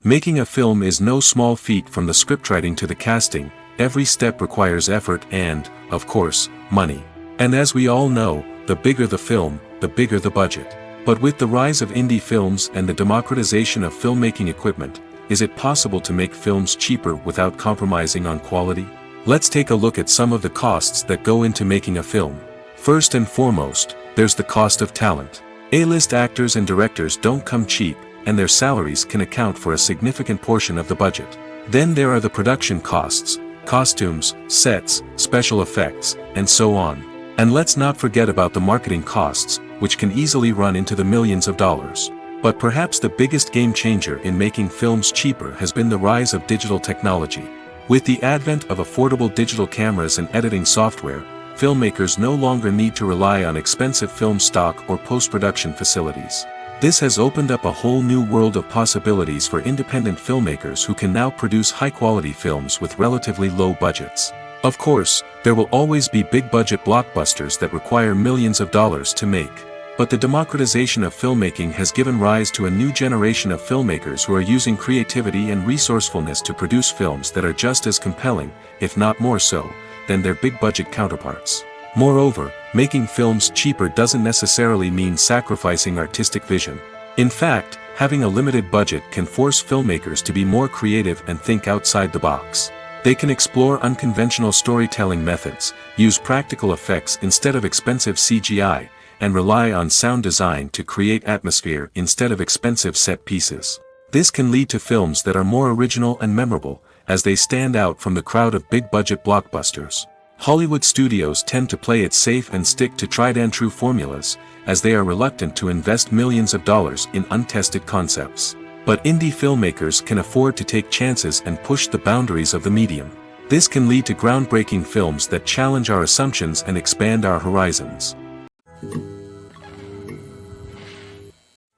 Making a film is no small feat. From the scriptwriting to the casting, every step requires effort and, of course, money. And as we all know, the bigger the film, the bigger the budget. But with the rise of indie films and the democratization of filmmaking equipment, is it possible to make films cheaper without compromising on quality? Let's take a look at some of the costs that go into making a film. First and foremost, there's the cost of talent. A-list actors and directors don't come cheap, and their salaries can account for a significant portion of the budget. Then there are the production costs, costumes, sets, special effects, and so on. And let's not forget about the marketing costs, which can easily run into the millions of dollars. But perhaps the biggest game changer in making films cheaper has been the rise of digital technology. With the advent of affordable digital cameras and editing software, filmmakers no longer need to rely on expensive film stock or post-production facilities. This has opened up a whole new world of possibilities for independent filmmakers who can now produce high-quality films with relatively low budgets. Of course, there will always be big-budget blockbusters that require millions of dollars to make. But the democratization of filmmaking has given rise to a new generation of filmmakers who are using creativity and resourcefulness to produce films that are just as compelling, if not more so, than their big-budget counterparts. Moreover, making films cheaper doesn't necessarily mean sacrificing artistic vision. In fact, having a limited budget can force filmmakers to be more creative and think outside the box. They can explore unconventional storytelling methods, use practical effects instead of expensive CGI, and rely on sound design to create atmosphere instead of expensive set pieces. This can lead to films that are more original and memorable, as they stand out from the crowd of big-budget blockbusters. Hollywood studios tend to play it safe and stick to tried-and-true formulas, as they are reluctant to invest millions of dollars in untested concepts. But indie filmmakers can afford to take chances and push the boundaries of the medium. This can lead to groundbreaking films that challenge our assumptions and expand our horizons.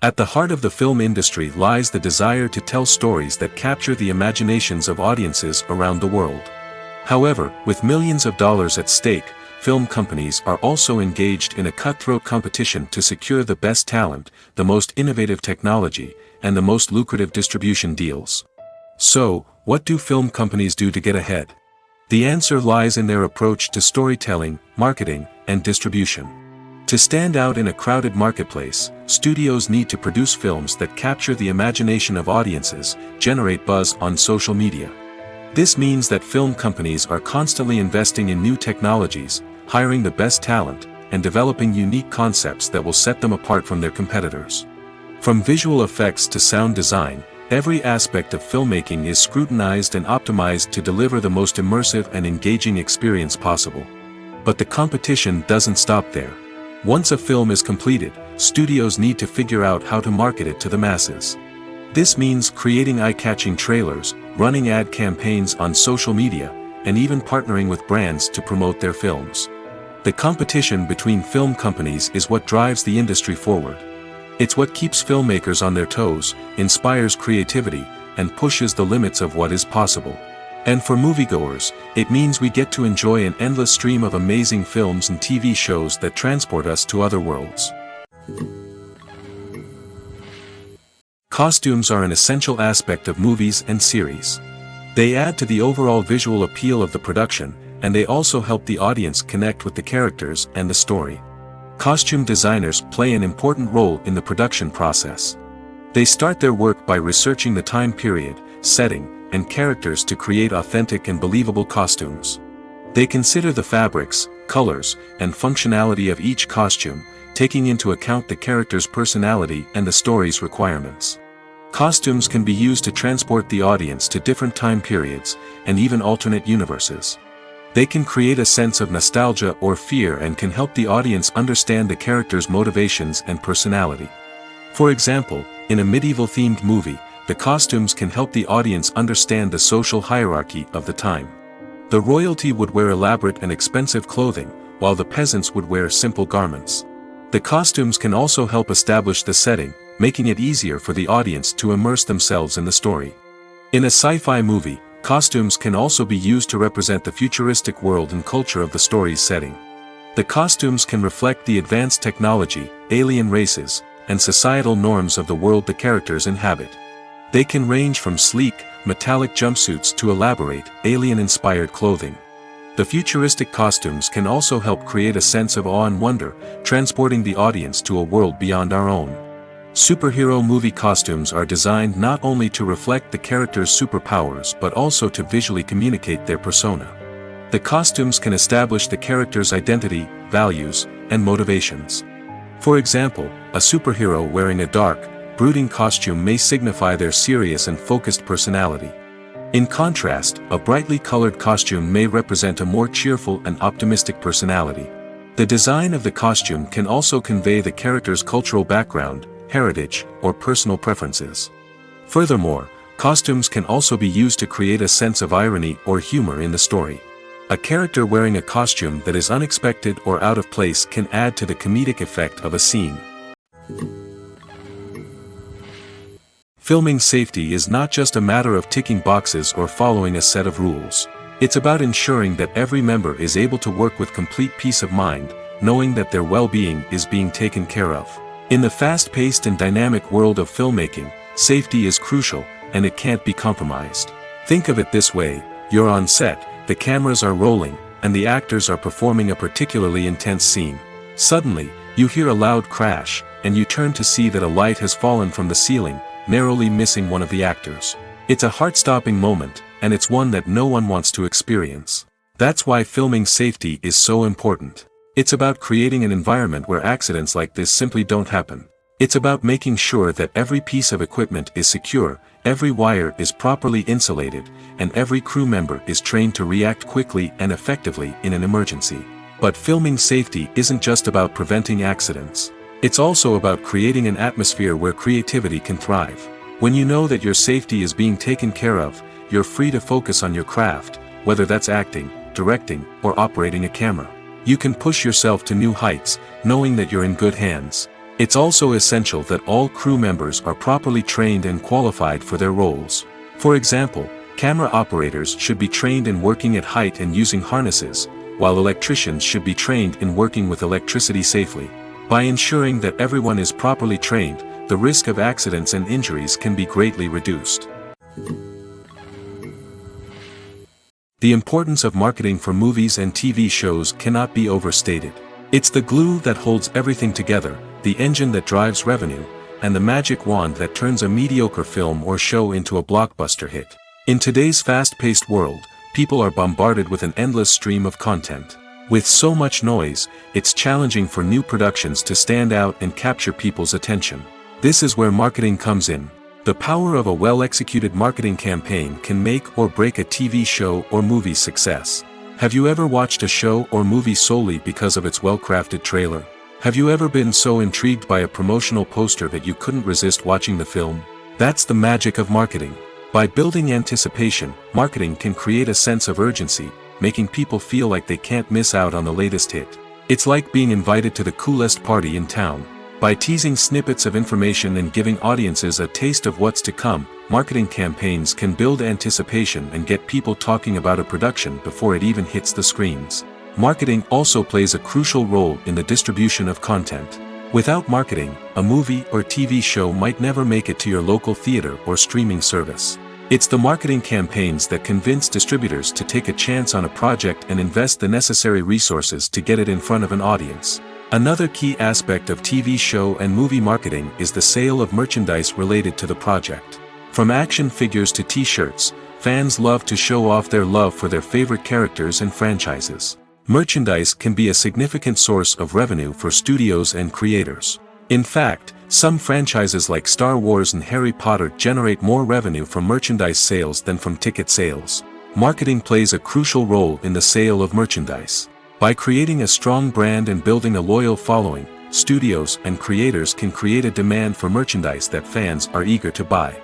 At the heart of the film industry lies the desire to tell stories that capture the imaginations of audiences around the world. However, with millions of dollars at stake, film companies are also engaged in a cutthroat competition to secure the best talent, the most innovative technology, and the most lucrative distribution deals. So, what do film companies do to get ahead? The answer lies in their approach to storytelling, marketing, and distribution. To stand out in a crowded marketplace, studios need to produce films that capture the imagination of audiences, generate buzz on social media. This means that film companies are constantly investing in new technologies, hiring the best talent, and developing unique concepts that will set them apart from their competitors. From visual effects to sound design, every aspect of filmmaking is scrutinized and optimized to deliver the most immersive and engaging experience possible. But the competition doesn't stop there. Once a film is completed, studios need to figure out how to market it to the masses. This means creating eye-catching trailers, running ad campaigns on social media, and even partnering with brands to promote their films. The competition between film companies is what drives the industry forward. It's what keeps filmmakers on their toes, inspires creativity, and pushes the limits of what is possible. And for moviegoers, it means we get to enjoy an endless stream of amazing films and TV shows that transport us to other worlds. Costumes are an essential aspect of movies and series. They add to the overall visual appeal of the production, and they also help the audience connect with the characters and the story. Costume designers play an important role in the production process. They start their work by researching the time period, setting, and characters to create authentic and believable costumes. They consider the fabrics, colors, and functionality of each costume, taking into account the character's personality and the story's requirements. Costumes can be used to transport the audience to different time periods, and even alternate universes. They can create a sense of nostalgia or fear and can help the audience understand the character's motivations and personality. For example, in a medieval-themed movie, the costumes can help the audience understand the social hierarchy of the time. The royalty would wear elaborate and expensive clothing, while the peasants would wear simple garments. The costumes can also help establish the setting, making it easier for the audience to immerse themselves in the story. In a sci-fi movie, costumes can also be used to represent the futuristic world and culture of the story's setting. The costumes can reflect the advanced technology, alien races, and societal norms of the world the characters inhabit. They can range from sleek, metallic jumpsuits to elaborate, alien-inspired clothing. The futuristic costumes can also help create a sense of awe and wonder, transporting the audience to a world beyond our own. Superhero movie costumes are designed not only to reflect the character's superpowers but also to visually communicate their persona. The costumes can establish the character's identity, values, and motivations. For example, a superhero wearing a dark, brooding costume may signify their serious and focused personality. In contrast, a brightly colored costume may represent a more cheerful and optimistic personality. The design of the costume can also convey the character's cultural background, heritage, or personal preferences. Furthermore, costumes can also be used to create a sense of irony or humor in the story. A character wearing a costume that is unexpected or out of place can add to the comedic effect of a scene. Filming safety is not just a matter of ticking boxes or following a set of rules. It's about ensuring that every member is able to work with complete peace of mind, knowing that their well-being is being taken care of. In the fast-paced and dynamic world of filmmaking, safety is crucial, and it can't be compromised. Think of it this way: you're on set, the cameras are rolling, and the actors are performing a particularly intense scene. Suddenly, you hear a loud crash, and you turn to see that a light has fallen from the ceiling, narrowly missing one of the actors. It's a heart-stopping moment, and it's one that no one wants to experience. That's why filming safety is so important. It's about creating an environment where accidents like this simply don't happen. It's about making sure that every piece of equipment is secure, every wire is properly insulated, and every crew member is trained to react quickly and effectively in an emergency. But filming safety isn't just about preventing accidents. It's also about creating an atmosphere where creativity can thrive. When you know that your safety is being taken care of, you're free to focus on your craft, whether that's acting, directing, or operating a camera. You can push yourself to new heights, knowing that you're in good hands. It's also essential that all crew members are properly trained and qualified for their roles. For example, camera operators should be trained in working at height and using harnesses, while electricians should be trained in working with electricity safely. By ensuring that everyone is properly trained, the risk of accidents and injuries can be greatly reduced. The importance of marketing for movies and TV shows cannot be overstated. It's the glue that holds everything together, the engine that drives revenue, and the magic wand that turns a mediocre film or show into a blockbuster hit. In today's fast-paced world, people are bombarded with an endless stream of content. With so much noise, it's challenging for new productions to stand out and capture people's attention. This is where marketing comes in. The power of a well-executed marketing campaign can make or break a TV show or movie's success. Have you ever watched a show or movie solely because of its well-crafted trailer? Have you ever been so intrigued by a promotional poster that you couldn't resist watching the film? That's the magic of marketing. By building anticipation, marketing can create a sense of urgency, making people feel like they can't miss out on the latest hit. It's like being invited to the coolest party in town. By teasing snippets of information and giving audiences a taste of what's to come, marketing campaigns can build anticipation and get people talking about a production before it even hits the screens. Marketing also plays a crucial role in the distribution of content. Without marketing, a movie or TV show might never make it to your local theater or streaming service. It's the marketing campaigns that convince distributors to take a chance on a project and invest the necessary resources to get it in front of an audience. Another key aspect of TV show and movie marketing is the sale of merchandise related to the project. From action figures to t-shirts, fans love to show off their love for their favorite characters and franchises. Merchandise can be a significant source of revenue for studios and creators. In fact, some franchises like Star Wars and Harry Potter generate more revenue from merchandise sales than from ticket sales. Marketing plays a crucial role in the sale of merchandise. By creating a strong brand and building a loyal following, studios and creators can create a demand for merchandise that fans are eager to buy.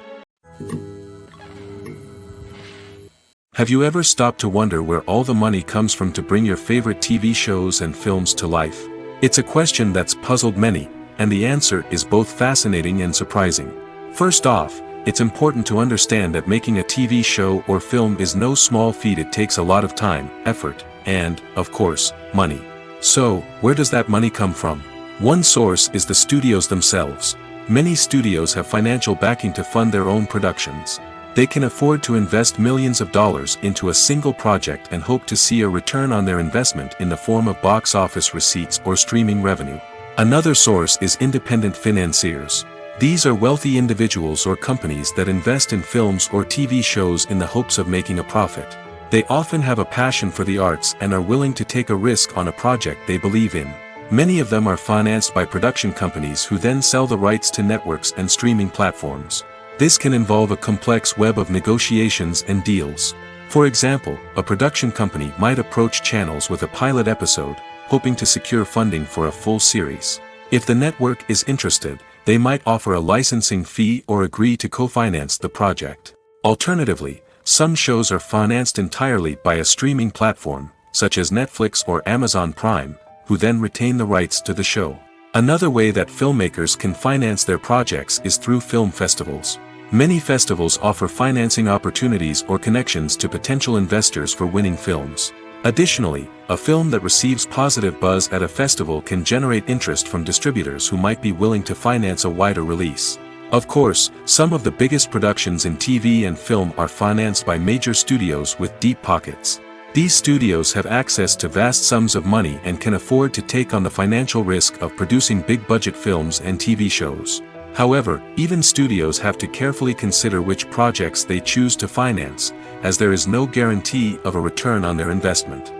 Have you ever stopped to wonder where all the money comes from to bring your favorite TV shows and films to life? It's a question that's puzzled many, and the answer is both fascinating and surprising. First off, it's important to understand that making a TV show or film is no small feat. It takes a lot of time, effort, and, of course, money. So, where does that money come from? One source is the studios themselves. Many studios have financial backing to fund their own productions. They can afford to invest millions of dollars into a single project and hope to see a return on their investment in the form of box office receipts or streaming revenue. Another source is independent financiers. These are wealthy individuals or companies that invest in films or TV shows in the hopes of making a profit. They often have a passion for the arts and are willing to take a risk on a project they believe in. Many of them are financed by production companies who then sell the rights to networks and streaming platforms. This can involve a complex web of negotiations and deals. For example, a production company might approach channels with a pilot episode, hoping to secure funding for a full series. If the network is interested, they might offer a licensing fee or agree to co-finance the project. Alternatively, some shows are financed entirely by a streaming platform, such as Netflix or Amazon Prime, who then retain the rights to the show. Another way that filmmakers can finance their projects is through film festivals. Many festivals offer financing opportunities or connections to potential investors for winning films. Additionally, a film that receives positive buzz at a festival can generate interest from distributors who might be willing to finance a wider release. Of course, some of the biggest productions in TV and film are financed by major studios with deep pockets. These studios have access to vast sums of money and can afford to take on the financial risk of producing big-budget films and TV shows. However, even studios have to carefully consider which projects they choose to finance, as there is no guarantee of a return on their investment.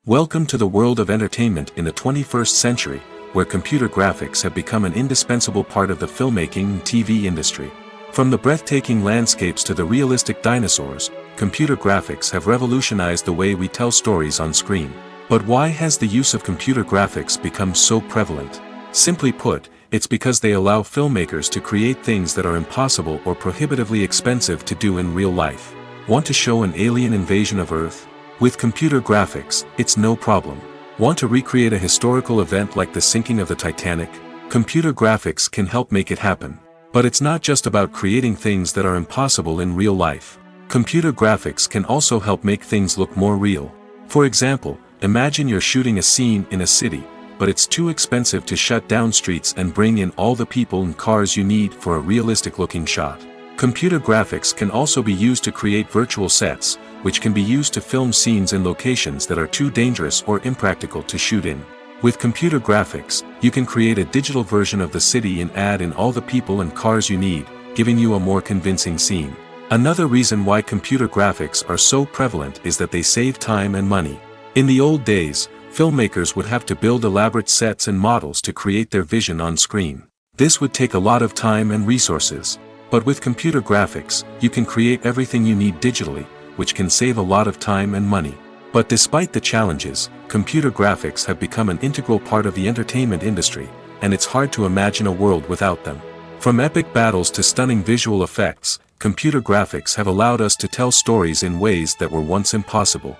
Welcome to the world of entertainment in the 21st century, where computer graphics have become an indispensable part of the filmmaking and TV industry. From the breathtaking landscapes to the realistic dinosaurs, computer graphics have revolutionized the way we tell stories on screen. But why has the use of computer graphics become so prevalent? Simply put, it's because they allow filmmakers to create things that are impossible or prohibitively expensive to do in real life. Want to show an alien invasion of Earth? With computer graphics, it's no problem. Want to recreate a historical event like the sinking of the Titanic? Computer graphics can help make it happen. But it's not just about creating things that are impossible in real life. Computer graphics can also help make things look more real. For example, imagine you're shooting a scene in a city, but it's too expensive to shut down streets and bring in all the people and cars you need for a realistic-looking shot. Computer graphics can also be used to create virtual sets, which can be used to film scenes in locations that are too dangerous or impractical to shoot in. With computer graphics, you can create a digital version of the city and add in all the people and cars you need, giving you a more convincing scene. Another reason why computer graphics are so prevalent is that they save time and money. In the old days, filmmakers would have to build elaborate sets and models to create their vision on screen. This would take a lot of time and resources. But with computer graphics, you can create everything you need digitally, which can save a lot of time and money. But despite the challenges, computer graphics have become an integral part of the entertainment industry, and it's hard to imagine a world without them. From epic battles to stunning visual effects, computer graphics have allowed us to tell stories in ways that were once impossible.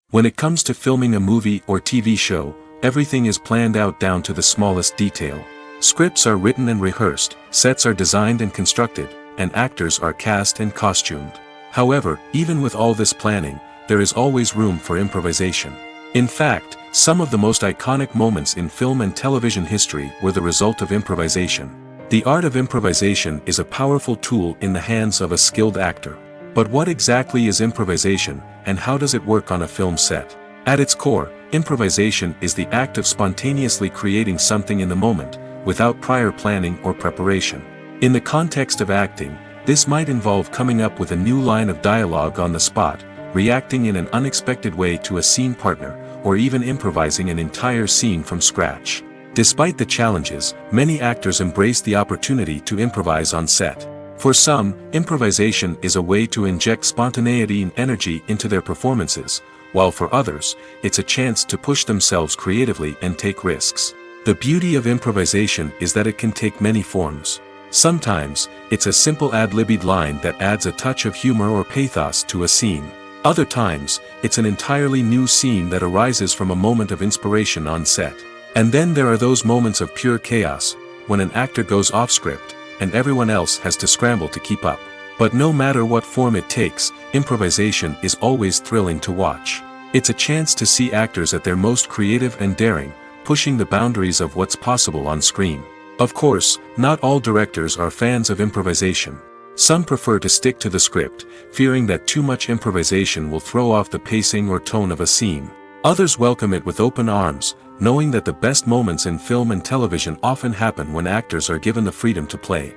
When it comes to filming a movie or TV show, everything is planned out down to the smallest detail. Scripts are written and rehearsed, sets are designed and constructed, and actors are cast and costumed. However, even with all this planning, there is always room for improvisation. In fact, some of the most iconic moments in film and television history were the result of improvisation. The art of improvisation is a powerful tool in the hands of a skilled actor. But what exactly is improvisation, and how does it work on a film set? At its core, improvisation is the act of spontaneously creating something in the moment, without prior planning or preparation. In the context of acting, this might involve coming up with a new line of dialogue on the spot, reacting in an unexpected way to a scene partner, or even improvising an entire scene from scratch. Despite the challenges, many actors embrace the opportunity to improvise on set. For some, improvisation is a way to inject spontaneity and energy into their performances, while for others, it's a chance to push themselves creatively and take risks. The beauty of improvisation is that it can take many forms. Sometimes, it's a simple ad-libbed line that adds a touch of humor or pathos to a scene. Other times, it's an entirely new scene that arises from a moment of inspiration on set. And then there are those moments of pure chaos, when an actor goes off script, and everyone else has to scramble to keep up. But no matter what form it takes, improvisation is always thrilling to watch. It's a chance to see actors at their most creative and daring, pushing the boundaries of what's possible on screen. Of course, not all directors are fans of improvisation. Some prefer to stick to the script, fearing that too much improvisation will throw off the pacing or tone of a scene. Others welcome it with open arms, knowing that the best moments in film and television often happen when actors are given the freedom to play.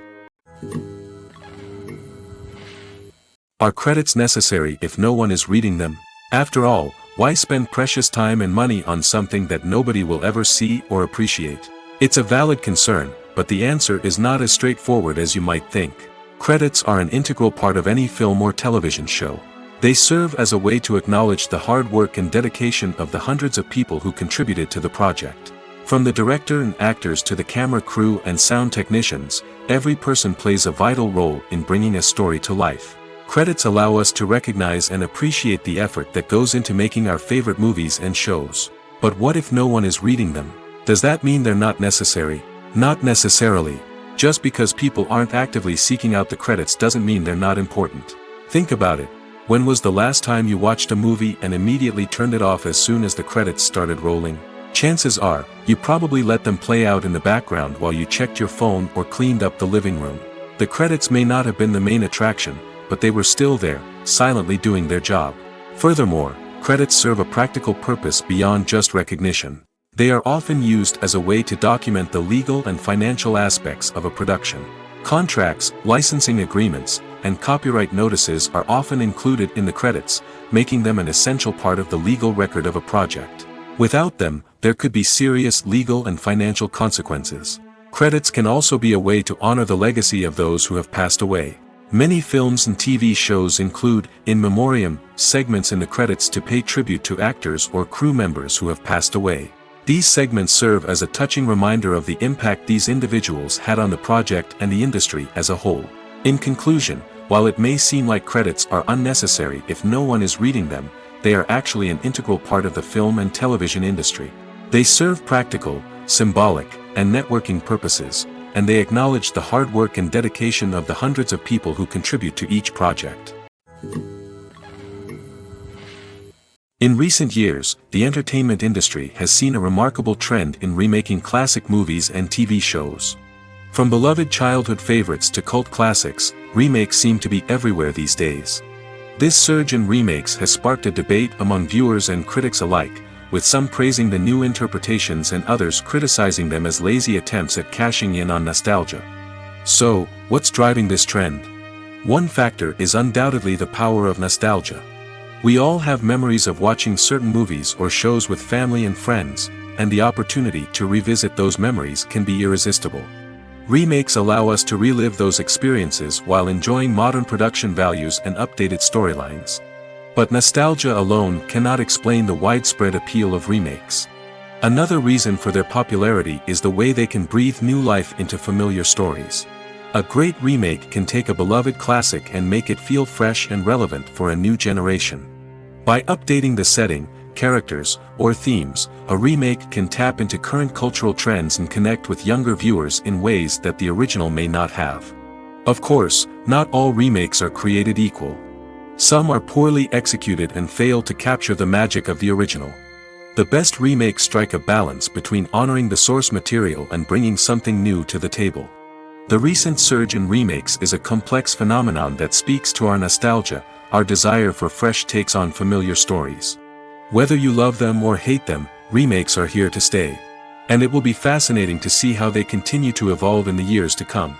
Are credits necessary if no one is reading them? After all, why spend precious time and money on something that nobody will ever see or appreciate? It's a valid concern, but the answer is not as straightforward as you might think. Credits are an integral part of any film or television show. They serve as a way to acknowledge the hard work and dedication of the hundreds of people who contributed to the project. From the director and actors to the camera crew and sound technicians, every person plays a vital role in bringing a story to life. Credits allow us to recognize and appreciate the effort that goes into making our favorite movies and shows. But what if no one is reading them? Does that mean they're not necessary? Not necessarily. Just because people aren't actively seeking out the credits doesn't mean they're not important. Think about it. When was the last time you watched a movie and immediately turned it off as soon as the credits started rolling? Chances are, you probably let them play out in the background while you checked your phone or cleaned up the living room. The credits may not have been the main attraction, but they were still there, silently doing their job. Furthermore, credits serve a practical purpose beyond just recognition. They are often used as a way to document the legal and financial aspects of a production. Contracts, licensing agreements, and copyright notices are often included in the credits, making them an essential part of the legal record of a project. Without them, there could be serious legal and financial consequences. Credits can also be a way to honor the legacy of those who have passed away. Many films and TV shows include, in memoriam, segments in the credits to pay tribute to actors or crew members who have passed away. These segments serve as a touching reminder of the impact these individuals had on the project and the industry as a whole. In conclusion, while it may seem like credits are unnecessary if no one is reading them, they are actually an integral part of the film and television industry. They serve practical, symbolic, and networking purposes, and they acknowledge the hard work and dedication of the hundreds of people who contribute to each project. In recent years, the entertainment industry has seen a remarkable trend in remaking classic movies and TV shows. From beloved childhood favorites to cult classics, remakes seem to be everywhere these days. This surge in remakes has sparked a debate among viewers and critics alike, with some praising the new interpretations and others criticizing them as lazy attempts at cashing in on nostalgia. So, what's driving this trend? One factor is undoubtedly the power of nostalgia. We all have memories of watching certain movies or shows with family and friends, and the opportunity to revisit those memories can be irresistible. Remakes allow us to relive those experiences while enjoying modern production values and updated storylines. But nostalgia alone cannot explain the widespread appeal of remakes. Another reason for their popularity is the way they can breathe new life into familiar stories. A great remake can take a beloved classic and make it feel fresh and relevant for a new generation. By updating the setting, characters, or themes, a remake can tap into current cultural trends and connect with younger viewers in ways that the original may not have. Of course, not all remakes are created equal. Some are poorly executed and fail to capture the magic of the original. The best remakes strike a balance between honoring the source material and bringing something new to the table. The recent surge in remakes is a complex phenomenon that speaks to our nostalgia, our desire for fresh takes on familiar stories. Whether you love them or hate them, remakes are here to stay. And it will be fascinating to see how they continue to evolve in the years to come.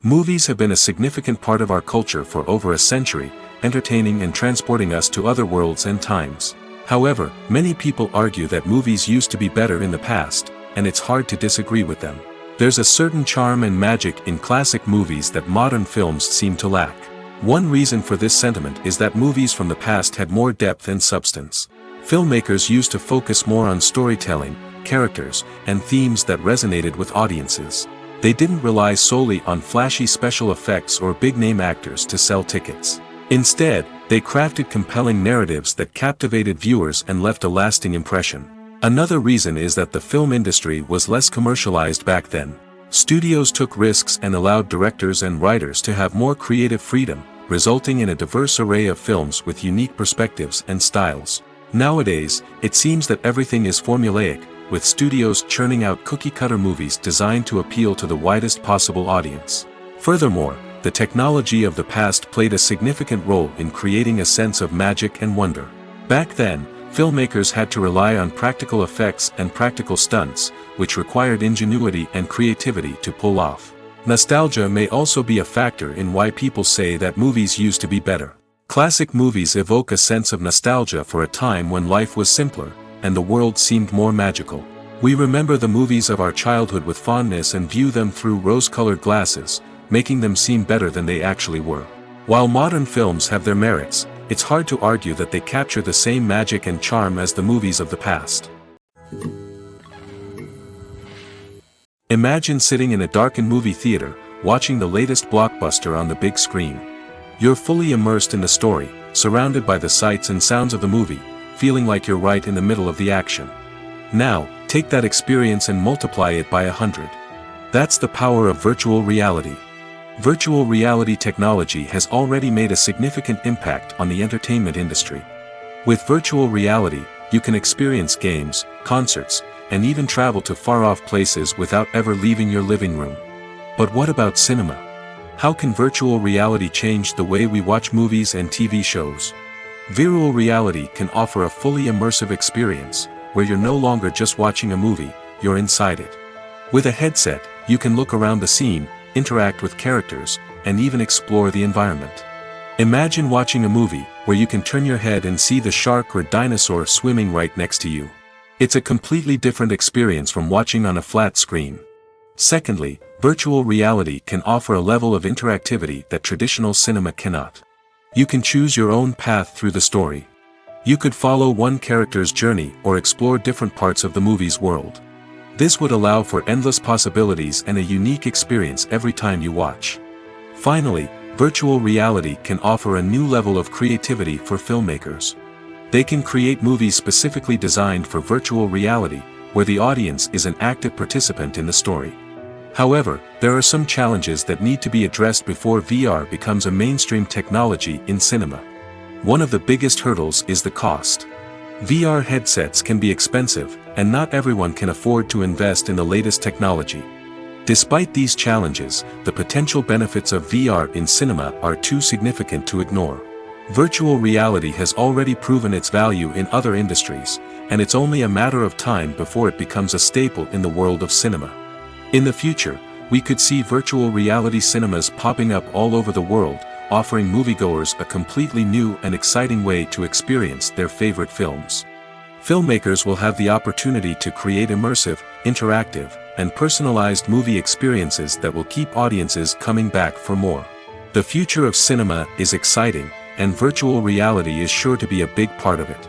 Movies have been a significant part of our culture for over a century, entertaining and transporting us to other worlds and times. However, many people argue that movies used to be better in the past, and it's hard to disagree with them. There's a certain charm and magic in classic movies that modern films seem to lack. One reason for this sentiment is that movies from the past had more depth and substance. Filmmakers used to focus more on storytelling, characters, and themes that resonated with audiences. They didn't rely solely on flashy special effects or big-name actors to sell tickets. Instead, they crafted compelling narratives that captivated viewers and left a lasting impression. Another reason is that the film industry was less commercialized back then. Studios took risks and allowed directors and writers to have more creative freedom, resulting in a diverse array of films with unique perspectives and styles. Nowadays, it seems that everything is formulaic, with studios churning out cookie-cutter movies designed to appeal to the widest possible audience. Furthermore, the technology of the past played a significant role in creating a sense of magic and wonder. Back then, filmmakers had to rely on practical effects and practical stunts, which required ingenuity and creativity to pull off. Nostalgia may also be a factor in why people say that movies used to be better. Classic movies evoke a sense of nostalgia for a time when life was simpler, and the world seemed more magical. We remember the movies of our childhood with fondness and view them through rose-colored glasses, making them seem better than they actually were. While modern films have their merits, it's hard to argue that they capture the same magic and charm as the movies of the past. Imagine sitting in a darkened movie theater, watching the latest blockbuster on the big screen. You're fully immersed in the story, surrounded by the sights and sounds of the movie, feeling like you're right in the middle of the action. Now, take that experience and multiply it by 100. That's the power of virtual reality. Virtual reality technology has already made a significant impact on the entertainment industry. With virtual reality, you can experience games, concerts, and even travel to far-off places without ever leaving your living room. But what about cinema? How can virtual reality change the way we watch movies and TV shows? Virtual reality can offer a fully immersive experience, where you're no longer just watching a movie, you're inside it. With a headset, you can look around the scene, interact with characters, and even explore the environment. Imagine watching a movie, where you can turn your head and see the shark or dinosaur swimming right next to you. It's a completely different experience from watching on a flat screen. Secondly, virtual reality can offer a level of interactivity that traditional cinema cannot. You can choose your own path through the story. You could follow one character's journey or explore different parts of the movie's world. This would allow for endless possibilities and a unique experience every time you watch. Finally, virtual reality can offer a new level of creativity for filmmakers. They can create movies specifically designed for virtual reality, where the audience is an active participant in the story. However, there are some challenges that need to be addressed before VR becomes a mainstream technology in cinema. One of the biggest hurdles is the cost. VR headsets can be expensive, and not everyone can afford to invest in the latest technology. Despite these challenges, the potential benefits of VR in cinema are too significant to ignore. Virtual reality has already proven its value in other industries, and it's only a matter of time before it becomes a staple in the world of cinema. In the future, we could see virtual reality cinemas popping up all over the world, offering moviegoers a completely new and exciting way to experience their favorite films. Filmmakers will have the opportunity to create immersive, interactive, and personalized movie experiences that will keep audiences coming back for more. The future of cinema is exciting, and virtual reality is sure to be a big part of it.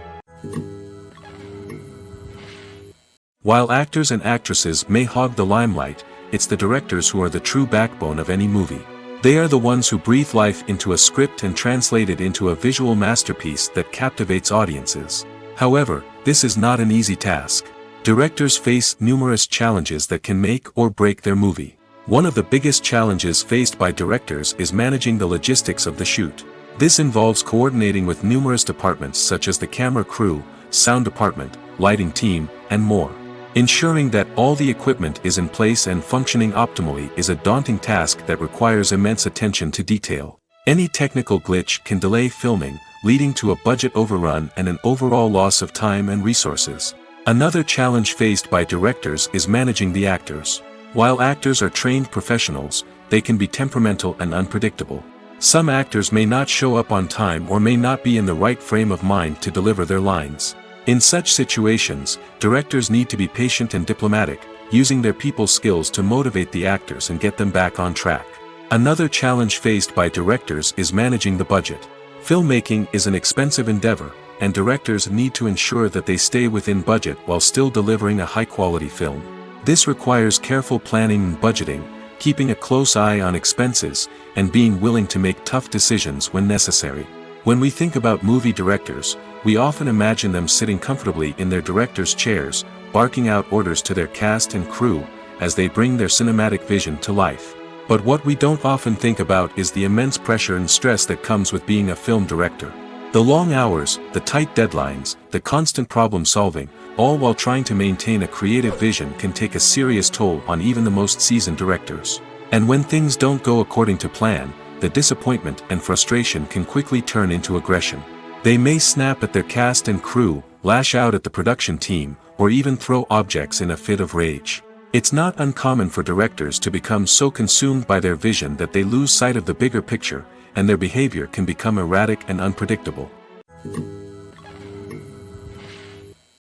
While actors and actresses may hog the limelight, it's the directors who are the true backbone of any movie. They are the ones who breathe life into a script and translate it into a visual masterpiece that captivates audiences. However, this is not an easy task. Directors face numerous challenges that can make or break their movie. One of the biggest challenges faced by directors is managing the logistics of the shoot. This involves coordinating with numerous departments such as the camera crew, sound department, lighting team, and more. Ensuring that all the equipment is in place and functioning optimally is a daunting task that requires immense attention to detail. Any technical glitch can delay filming, leading to a budget overrun and an overall loss of time and resources. Another challenge faced by directors is managing the actors. While actors are trained professionals, they can be temperamental and unpredictable. Some actors may not show up on time or may not be in the right frame of mind to deliver their lines. In such situations, directors need to be patient and diplomatic, using their people skills to motivate the actors and get them back on track. Another challenge faced by directors is managing the budget. Filmmaking is an expensive endeavor, and directors need to ensure that they stay within budget while still delivering a high-quality film. This requires careful planning and budgeting, keeping a close eye on expenses, and being willing to make tough decisions when necessary. When we think about movie directors, we often imagine them sitting comfortably in their director's chairs, barking out orders to their cast and crew, as they bring their cinematic vision to life. But what we don't often think about is the immense pressure and stress that comes with being a film director. The long hours, the tight deadlines, the constant problem solving, all while trying to maintain a creative vision can take a serious toll on even the most seasoned directors. And when things don't go according to plan, the disappointment and frustration can quickly turn into aggression. They may snap at their cast and crew, lash out at the production team, or even throw objects in a fit of rage. It's not uncommon for directors to become so consumed by their vision that they lose sight of the bigger picture, and their behavior can become erratic and unpredictable.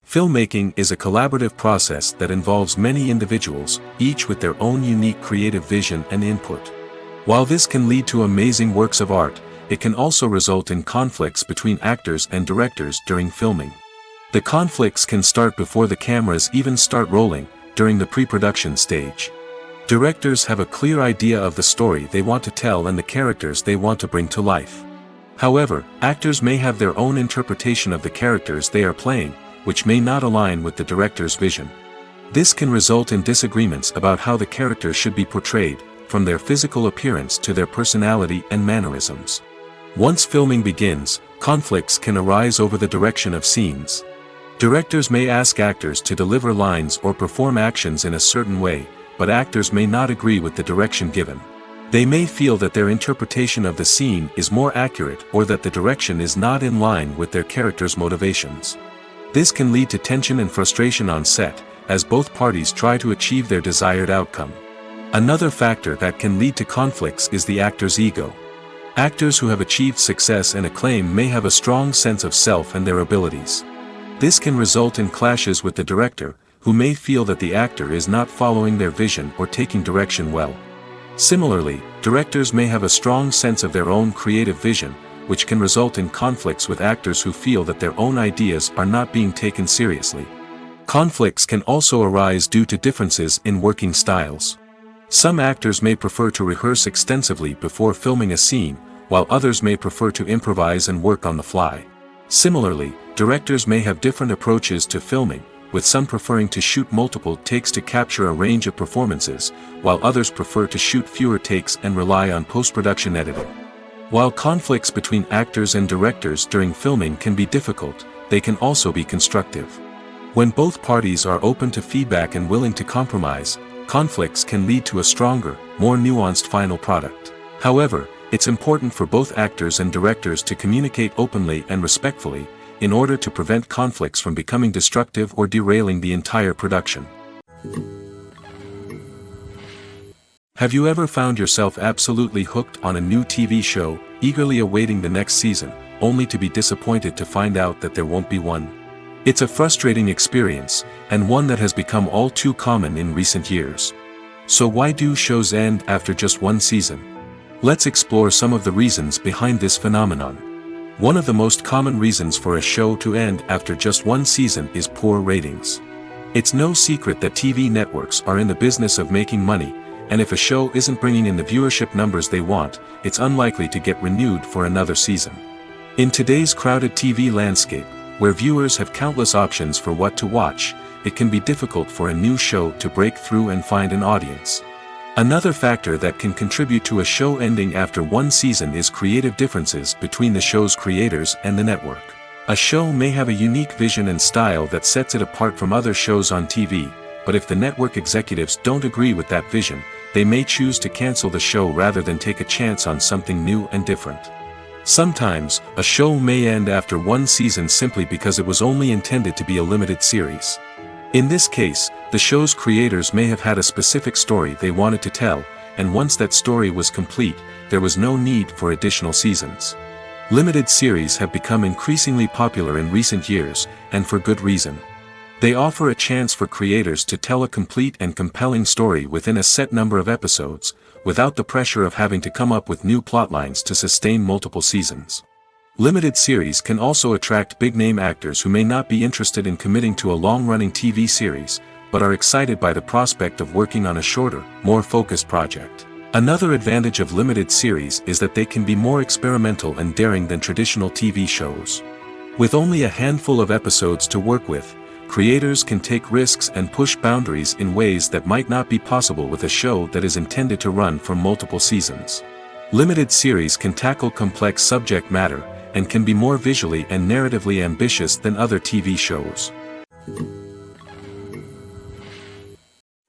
Filmmaking is a collaborative process that involves many individuals, each with their own unique creative vision and input. While this can lead to amazing works of art, it can also result in conflicts between actors and directors during filming. The conflicts can start before the cameras even start rolling, during the pre-production stage. Directors have a clear idea of the story they want to tell and the characters they want to bring to life. However, actors may have their own interpretation of the characters they are playing, which may not align with the director's vision. This can result in disagreements about how the character should be portrayed, from their physical appearance to their personality and mannerisms. Once filming begins, conflicts can arise over the direction of scenes. Directors may ask actors to deliver lines or perform actions in a certain way, but actors may not agree with the direction given. They may feel that their interpretation of the scene is more accurate or that the direction is not in line with their character's motivations. This can lead to tension and frustration on set, as both parties try to achieve their desired outcome. Another factor that can lead to conflicts is the actor's ego. Actors who have achieved success and acclaim may have a strong sense of self and their abilities. This can result in clashes with the director, who may feel that the actor is not following their vision or taking direction well. Similarly, directors may have a strong sense of their own creative vision, which can result in conflicts with actors who feel that their own ideas are not being taken seriously. Conflicts can also arise due to differences in working styles. Some actors may prefer to rehearse extensively before filming a scene, while others may prefer to improvise and work on the fly. Similarly, directors may have different approaches to filming, with some preferring to shoot multiple takes to capture a range of performances, while others prefer to shoot fewer takes and rely on post-production editing. While conflicts between actors and directors during filming can be difficult, they can also be constructive. When both parties are open to feedback and willing to compromise, conflicts can lead to a stronger, more nuanced final product. However, it's important for both actors and directors to communicate openly and respectfully, in order to prevent conflicts from becoming destructive or derailing the entire production. Have you ever found yourself absolutely hooked on a new TV show, eagerly awaiting the next season, only to be disappointed to find out that there won't be one? It's a frustrating experience, and one that has become all too common in recent years. So why do shows end after just one season? Let's explore some of the reasons behind this phenomenon. One of the most common reasons for a show to end after just one season is poor ratings. It's no secret that TV networks are in the business of making money, and if a show isn't bringing in the viewership numbers they want, it's unlikely to get renewed for another season. In today's crowded TV landscape, where viewers have countless options for what to watch, it can be difficult for a new show to break through and find an audience. Another factor that can contribute to a show ending after one season is creative differences between the show's creators and the network. A show may have a unique vision and style that sets it apart from other shows on TV, but if the network executives don't agree with that vision, they may choose to cancel the show rather than take a chance on something new and different. Sometimes, a show may end after one season simply because it was only intended to be a limited series. In this case, the show's creators may have had a specific story they wanted to tell, and once that story was complete, there was no need for additional seasons. Limited series have become increasingly popular in recent years, and for good reason. They offer a chance for creators to tell a complete and compelling story within a set number of episodes, without the pressure of having to come up with new plotlines to sustain multiple seasons. Limited series can also attract big-name actors who may not be interested in committing to a long-running TV series, but are excited by the prospect of working on a shorter, more focused project. Another advantage of limited series is that they can be more experimental and daring than traditional TV shows. With only a handful of episodes to work with, creators can take risks and push boundaries in ways that might not be possible with a show that is intended to run for multiple seasons. Limited series can tackle complex subject matter, and can be more visually and narratively ambitious than other TV shows.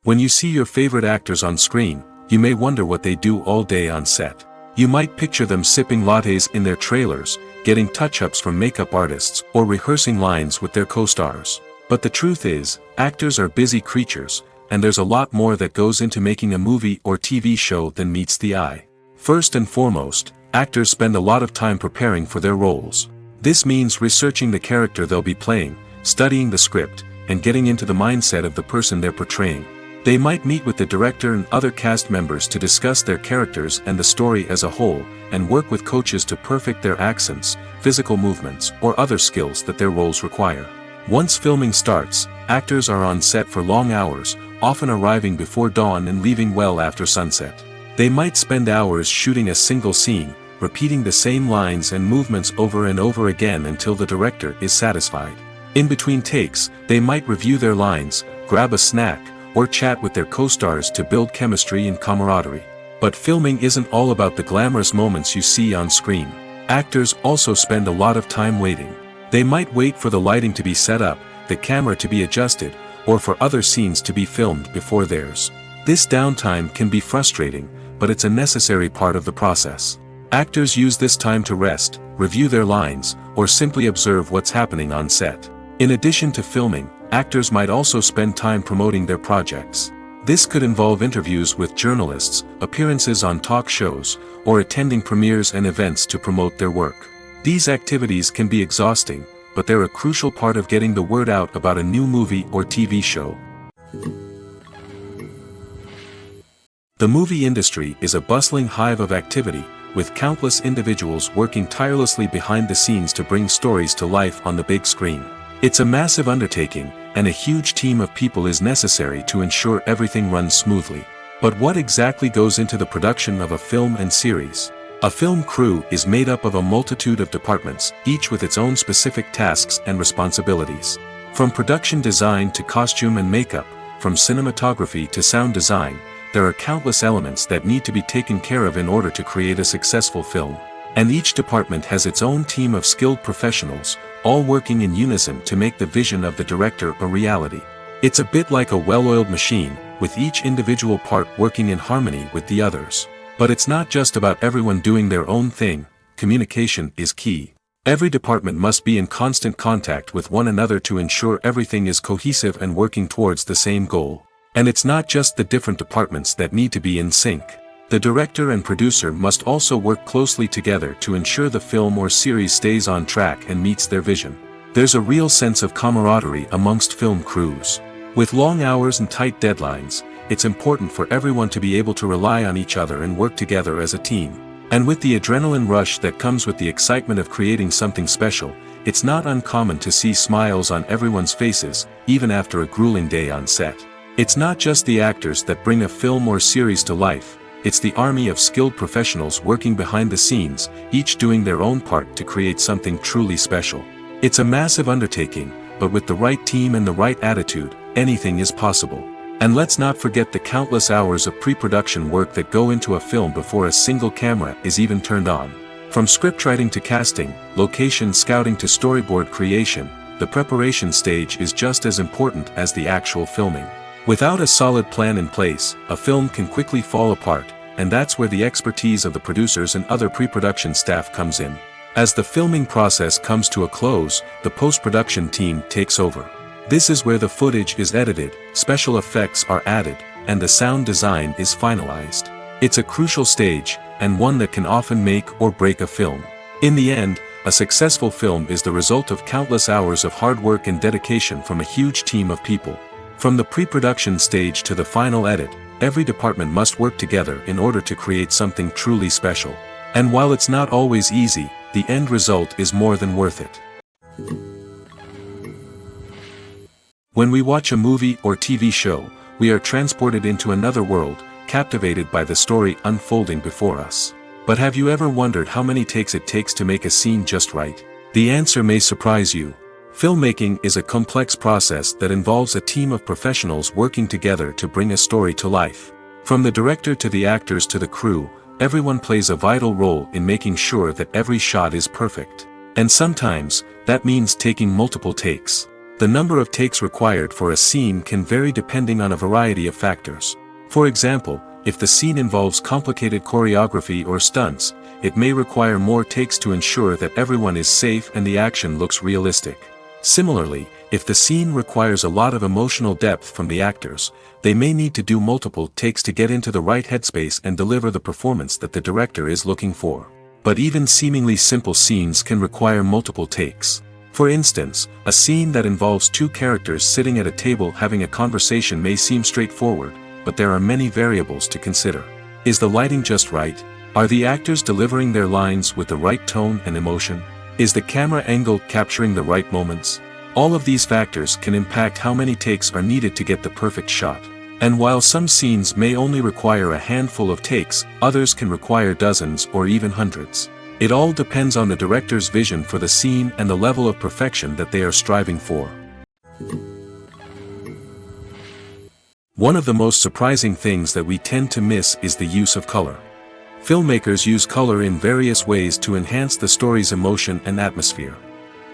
When you see your favorite actors on screen, you may wonder what they do all day on set. You might picture them sipping lattes in their trailers, getting touch-ups from makeup artists, or rehearsing lines with their co-stars. But the truth is, actors are busy creatures, and there's a lot more that goes into making a movie or TV show than meets the eye. First and foremost, actors spend a lot of time preparing for their roles. This means researching the character they'll be playing, studying the script, and getting into the mindset of the person they're portraying. They might meet with the director and other cast members to discuss their characters and the story as a whole, and work with coaches to perfect their accents, physical movements, or other skills that their roles require. Once filming starts, actors are on set for long hours, often arriving before dawn and leaving well after sunset. They might spend hours shooting a single scene, repeating the same lines and movements over and over again until the director is satisfied. In between takes, they might review their lines, grab a snack, or chat with their co-stars to build chemistry and camaraderie. But filming isn't all about the glamorous moments you see on screen. Actors also spend a lot of time waiting. They might wait for the lighting to be set up, the camera to be adjusted, or for other scenes to be filmed before theirs. This downtime can be frustrating, but it's a necessary part of the process. Actors use this time to rest, review their lines, or simply observe what's happening on set. In addition to filming, actors might also spend time promoting their projects. This could involve interviews with journalists, appearances on talk shows, or attending premieres and events to promote their work. These activities can be exhausting, but they're a crucial part of getting the word out about a new movie or TV show. The movie industry is a bustling hive of activity, with countless individuals working tirelessly behind the scenes to bring stories to life on the big screen. It's a massive undertaking, and a huge team of people is necessary to ensure everything runs smoothly. But what exactly goes into the production of a film and series? A film crew is made up of a multitude of departments, each with its own specific tasks and responsibilities. From production design to costume and makeup, from cinematography to sound design, there are countless elements that need to be taken care of in order to create a successful film. And each department has its own team of skilled professionals, all working in unison to make the vision of the director a reality. It's a bit like a well-oiled machine, with each individual part working in harmony with the others. But it's not just about everyone doing their own thing. Communication is key. Every department must be in constant contact with one another to ensure everything is cohesive and working towards the same goal. And it's not just the different departments that need to be in sync. The director and producer must also work closely together to ensure the film or series stays on track and meets their vision. There's a real sense of camaraderie amongst film crews. With long hours and tight deadlines, it's important for everyone to be able to rely on each other and work together as a team. And with the adrenaline rush that comes with the excitement of creating something special, it's not uncommon to see smiles on everyone's faces, even after a grueling day on set. It's not just the actors that bring a film or series to life, it's the army of skilled professionals working behind the scenes, each doing their own part to create something truly special. It's a massive undertaking, but with the right team and the right attitude, anything is possible. And let's not forget the countless hours of pre-production work that go into a film before a single camera is even turned on. From scriptwriting to casting, location scouting to storyboard creation, the preparation stage is just as important as the actual filming. Without a solid plan in place, a film can quickly fall apart, and that's where the expertise of the producers and other pre-production staff comes in. As the filming process comes to a close, the post-production team takes over. This is where the footage is edited, special effects are added, and the sound design is finalized. It's a crucial stage, and one that can often make or break a film. In the end, a successful film is the result of countless hours of hard work and dedication from a huge team of people. From the pre-production stage to the final edit, every department must work together in order to create something truly special. And while it's not always easy, the end result is more than worth it. When we watch a movie or TV show, we are transported into another world, captivated by the story unfolding before us. But have you ever wondered how many takes it takes to make a scene just right? The answer may surprise you. Filmmaking is a complex process that involves a team of professionals working together to bring a story to life. From the director to the actors to the crew, everyone plays a vital role in making sure that every shot is perfect. And sometimes, that means taking multiple takes. The number of takes required for a scene can vary depending on a variety of factors. For example, if the scene involves complicated choreography or stunts, it may require more takes to ensure that everyone is safe and the action looks realistic. Similarly, if the scene requires a lot of emotional depth from the actors, they may need to do multiple takes to get into the right headspace and deliver the performance that the director is looking for. But even seemingly simple scenes can require multiple takes. For instance, a scene that involves two characters sitting at a table having a conversation may seem straightforward, but there are many variables to consider. Is the lighting just right? Are the actors delivering their lines with the right tone and emotion? Is the camera angle capturing the right moments? All of these factors can impact how many takes are needed to get the perfect shot. And while some scenes may only require a handful of takes, others can require dozens or even hundreds. It all depends on the director's vision for the scene and the level of perfection that they are striving for. One of the most surprising things that we tend to miss is the use of color. Filmmakers use color in various ways to enhance the story's emotion and atmosphere.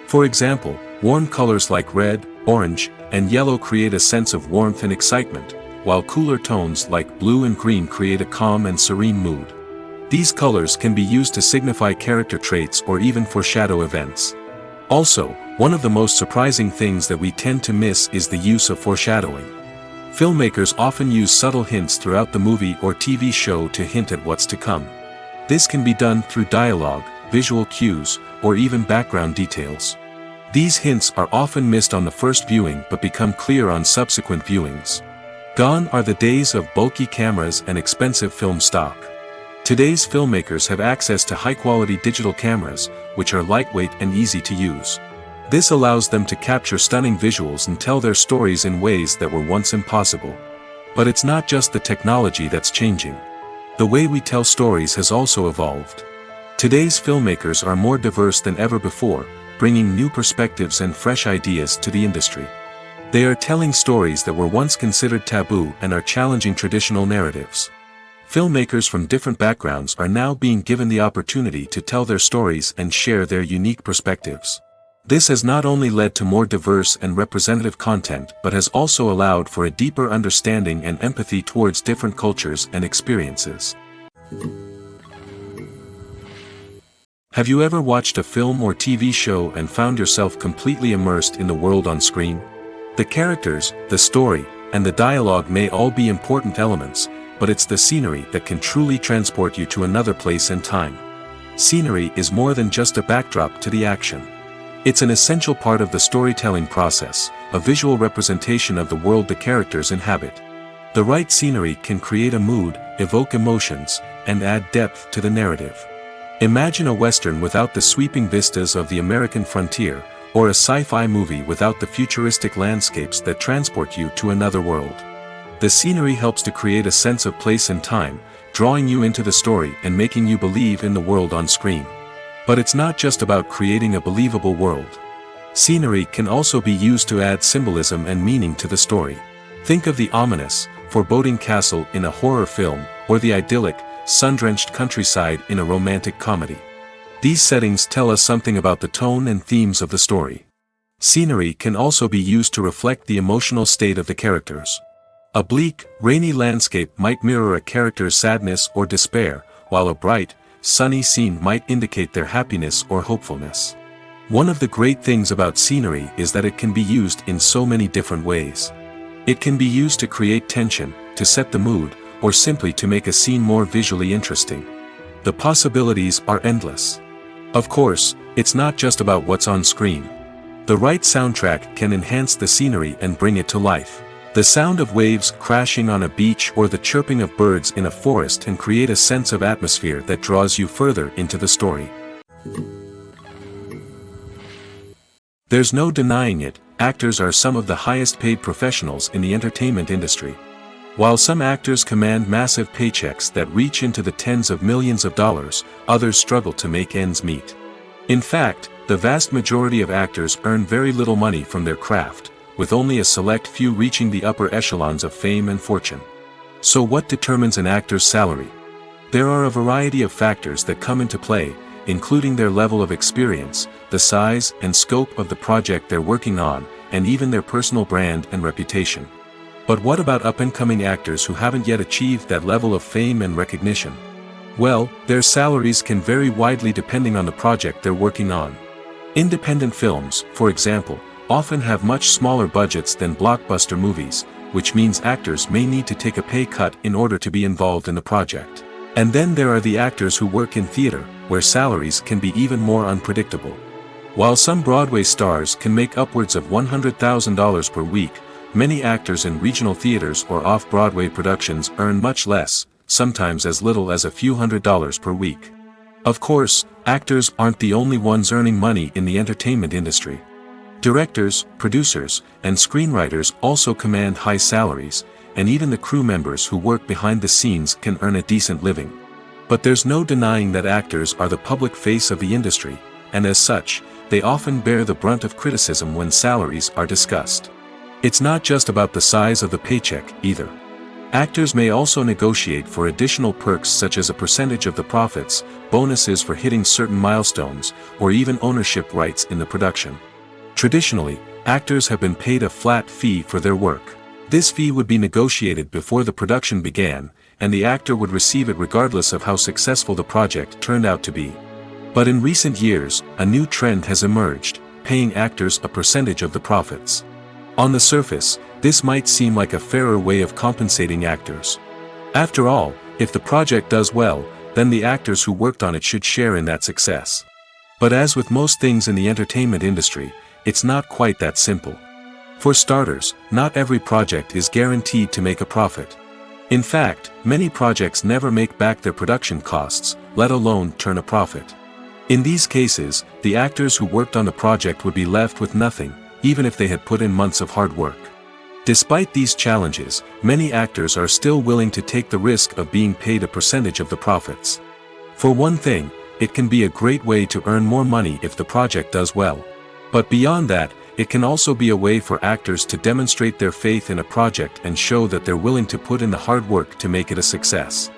For example, warm colors like red, orange, and yellow create a sense of warmth and excitement, while cooler tones like blue and green create a calm and serene mood. These colors can be used to signify character traits or even foreshadow events. Also, one of the most surprising things that we tend to miss is the use of foreshadowing. Filmmakers often use subtle hints throughout the movie or TV show to hint at what's to come. This can be done through dialogue, visual cues, or even background details. These hints are often missed on the first viewing but become clear on subsequent viewings. Gone are the days of bulky cameras and expensive film stock. Today's filmmakers have access to high-quality digital cameras, which are lightweight and easy to use. This allows them to capture stunning visuals and tell their stories in ways that were once impossible. But it's not just the technology that's changing. The way we tell stories has also evolved. Today's filmmakers are more diverse than ever before, bringing new perspectives and fresh ideas to the industry. They are telling stories that were once considered taboo and are challenging traditional narratives. Filmmakers from different backgrounds are now being given the opportunity to tell their stories and share their unique perspectives. This has not only led to more diverse and representative content but has also allowed for a deeper understanding and empathy towards different cultures and experiences. Have you ever watched a film or TV show and found yourself completely immersed in the world on screen? The characters, the story, and the dialogue may all be important elements, but it's the scenery that can truly transport you to another place and time. Scenery is more than just a backdrop to the action. It's an essential part of the storytelling process, a visual representation of the world the characters inhabit. The right scenery can create a mood, evoke emotions, and add depth to the narrative. Imagine a Western without the sweeping vistas of the American frontier, or a sci-fi movie without the futuristic landscapes that transport you to another world. The scenery helps to create a sense of place and time, drawing you into the story and making you believe in the world on screen. But it's not just about creating a believable world. Scenery can also be used to add symbolism and meaning to the story. Think of the ominous, foreboding castle in a horror film, or the idyllic, sun-drenched countryside in a romantic comedy. These settings tell us something about the tone and themes of the story. Scenery can also be used to reflect the emotional state of the characters. A bleak, rainy landscape might mirror a character's sadness or despair, while a bright, sunny scene might indicate their happiness or hopefulness. One of the great things about scenery is that it can be used in so many different ways. It can be used to create tension, to set the mood, or simply to make a scene more visually interesting. The possibilities are endless. Of course, it's not just about what's on screen. The right soundtrack can enhance the scenery and bring it to life. The sound of waves crashing on a beach or the chirping of birds in a forest can create a sense of atmosphere that draws you further into the story. There's no denying it, actors are some of the highest paid professionals in the entertainment industry. While some actors command massive paychecks that reach into the tens of millions of dollars, others struggle to make ends meet. In fact, the vast majority of actors earn very little money from their craft, with only a select few reaching the upper echelons of fame and fortune. So what determines an actor's salary? There are a variety of factors that come into play, including their level of experience, the size and scope of the project they're working on, and even their personal brand and reputation. But what about up-and-coming actors who haven't yet achieved that level of fame and recognition? Well, their salaries can vary widely depending on the project they're working on. Independent films, for example, often have much smaller budgets than blockbuster movies, which means actors may need to take a pay cut in order to be involved in the project. And then there are the actors who work in theater, where salaries can be even more unpredictable. While some Broadway stars can make upwards of $100,000 per week, many actors in regional theaters or off-Broadway productions earn much less, sometimes as little as a few $100s per week. Of course, actors aren't the only ones earning money in the entertainment industry. Directors, producers, and screenwriters also command high salaries, and even the crew members who work behind the scenes can earn a decent living. But there's no denying that actors are the public face of the industry, and as such, they often bear the brunt of criticism when salaries are discussed. It's not just about the size of the paycheck, either. Actors may also negotiate for additional perks such as a percentage of the profits, bonuses for hitting certain milestones, or even ownership rights in the production. Traditionally, actors have been paid a flat fee for their work. This fee would be negotiated before the production began, and the actor would receive it regardless of how successful the project turned out to be. But in recent years, a new trend has emerged, paying actors a percentage of the profits. On the surface, this might seem like a fairer way of compensating actors. After all, if the project does well, then the actors who worked on it should share in that success. But as with most things in the entertainment industry, it's not quite that simple. For starters, not every project is guaranteed to make a profit. In fact, many projects never make back their production costs, let alone turn a profit. In these cases, the actors who worked on the project would be left with nothing, even if they had put in months of hard work. Despite these challenges, many actors are still willing to take the risk of being paid a percentage of the profits. For one thing, it can be a great way to earn more money if the project does well. But beyond that, it can also be a way for actors to demonstrate their faith in a project and show that they're willing to put in the hard work to make it a success.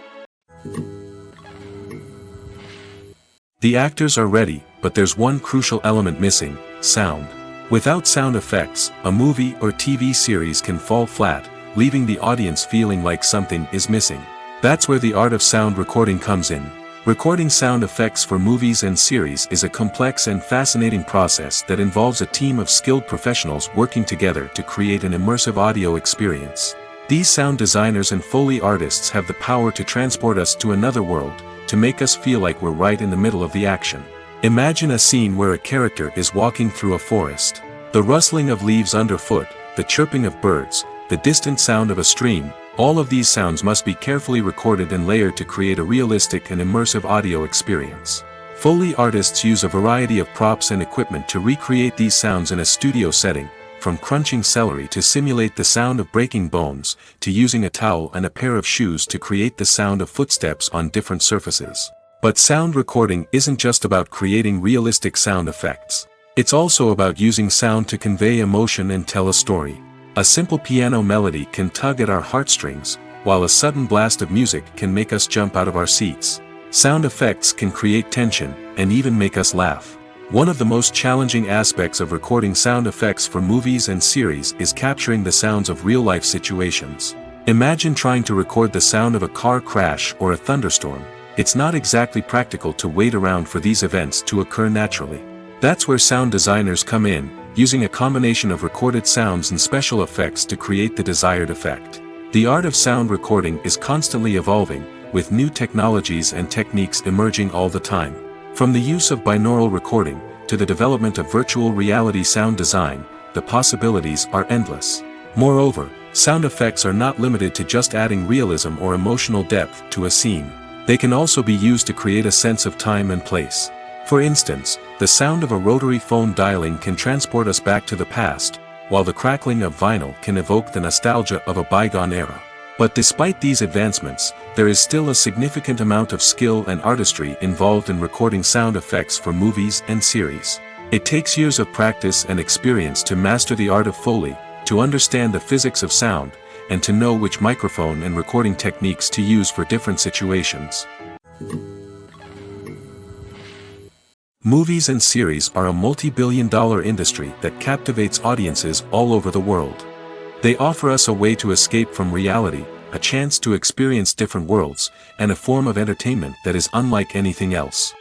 The actors are ready, but there's one crucial element missing: sound. Without sound effects, a movie or TV series can fall flat, leaving the audience feeling like something is missing. That's where the art of sound recording comes in. Recording sound effects for movies and series is a complex and fascinating process that involves a team of skilled professionals working together to create an immersive audio experience. These sound designers and Foley artists have the power to transport us to another world, to make us feel like we're right in the middle of the action. Imagine a scene where a character is walking through a forest. The rustling of leaves underfoot, the chirping of birds, the distant sound of a stream, all of these sounds must be carefully recorded and layered to create a realistic and immersive audio experience. Foley artists use a variety of props and equipment to recreate these sounds in a studio setting, from crunching celery to simulate the sound of breaking bones, to using a towel and a pair of shoes to create the sound of footsteps on different surfaces. But sound recording isn't just about creating realistic sound effects. It's also about using sound to convey emotion and tell a story. A simple piano melody can tug at our heartstrings, while a sudden blast of music can make us jump out of our seats. Sound effects can create tension, and even make us laugh. One of the most challenging aspects of recording sound effects for movies and series is capturing the sounds of real-life situations. Imagine trying to record the sound of a car crash or a thunderstorm. It's not exactly practical to wait around for these events to occur naturally. That's where sound designers come in, using a combination of recorded sounds and special effects to create the desired effect. The art of sound recording is constantly evolving, with new technologies and techniques emerging all the time. From the use of binaural recording, to the development of virtual reality sound design, the possibilities are endless. Moreover, sound effects are not limited to just adding realism or emotional depth to a scene. They can also be used to create a sense of time and place. For instance, the sound of a rotary phone dialing can transport us back to the past, while the crackling of vinyl can evoke the nostalgia of a bygone era. But despite these advancements, there is still a significant amount of skill and artistry involved in recording sound effects for movies and series. It takes years of practice and experience to master the art of Foley, to understand the physics of sound, and to know which microphone and recording techniques to use for different situations. Movies and series are a multi-billion-dollar industry that captivates audiences all over the world. They offer us a way to escape from reality, a chance to experience different worlds, and a form of entertainment that is unlike anything else.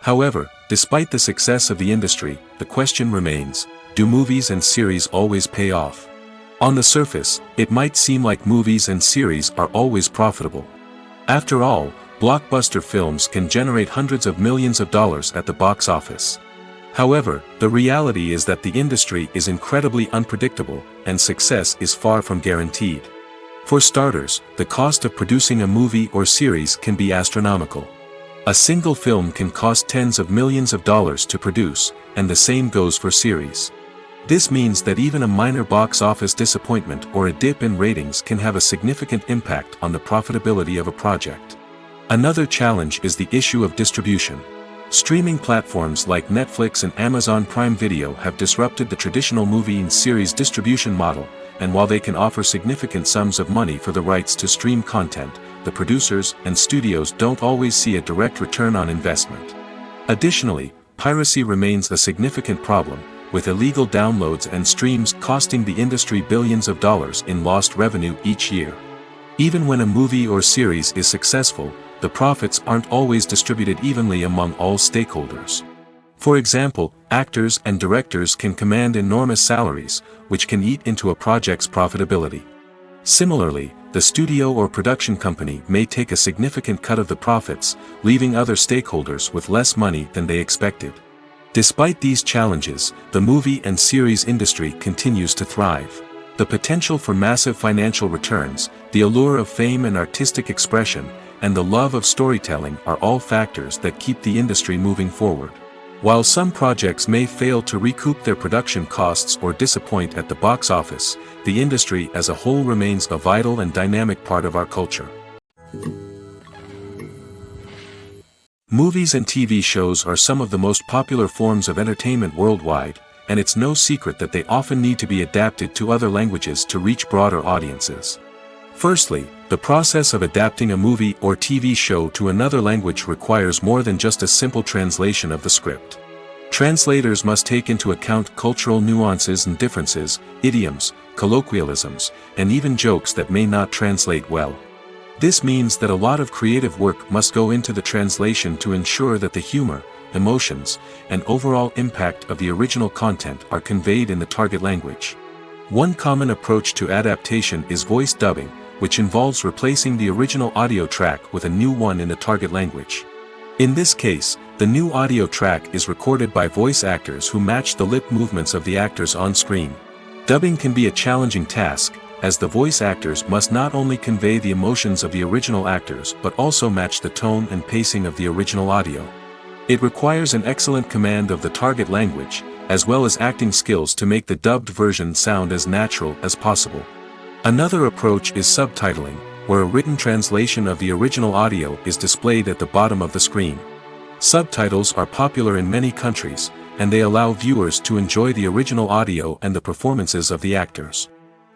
However, despite the success of the industry, the question remains: do movies and series always pay off? On the surface, it might seem like movies and series are always profitable. After all, blockbuster films can generate hundreds of millions of dollars at the box office. However, the reality is that the industry is incredibly unpredictable, and success is far from guaranteed. For starters, the cost of producing a movie or series can be astronomical. A single film can cost tens of millions of dollars to produce, and the same goes for series. This means that even a minor box office disappointment or a dip in ratings can have a significant impact on the profitability of a project. Another challenge is the issue of distribution. Streaming platforms like Netflix and Amazon Prime Video have disrupted the traditional movie and series distribution model, and while they can offer significant sums of money for the rights to stream content, the producers and studios don't always see a direct return on investment. Additionally, piracy remains a significant problem, with illegal downloads and streams costing the industry billions of dollars in lost revenue each year. Even when a movie or series is successful, the profits aren't always distributed evenly among all stakeholders. For example, actors and directors can command enormous salaries, which can eat into a project's profitability. Similarly, the studio or production company may take a significant cut of the profits, leaving other stakeholders with less money than they expected. Despite these challenges, the movie and series industry continues to thrive. The potential for massive financial returns, the allure of fame and artistic expression, and the love of storytelling are all factors that keep the industry moving forward. While some projects may fail to recoup their production costs or disappoint at the box office, the industry as a whole remains a vital and dynamic part of our culture. Movies and TV shows are some of the most popular forms of entertainment worldwide, and it's no secret that they often need to be adapted to other languages to reach broader audiences. Firstly, the process of adapting a movie or TV show to another language requires more than just a simple translation of the script. Translators must take into account cultural nuances and differences, idioms, colloquialisms, and even jokes that may not translate well. This means that a lot of creative work must go into the translation to ensure that the humor, emotions, and overall impact of the original content are conveyed in the target language. One common approach to adaptation is voice dubbing, which involves replacing the original audio track with a new one in the target language. In this case, the new audio track is recorded by voice actors who match the lip movements of the actors on screen. Dubbing can be a challenging task, as the voice actors must not only convey the emotions of the original actors but also match the tone and pacing of the original audio. It requires an excellent command of the target language, as well as acting skills to make the dubbed version sound as natural as possible. Another approach is subtitling, where a written translation of the original audio is displayed at the bottom of the screen. Subtitles are popular in many countries, and they allow viewers to enjoy the original audio and the performances of the actors.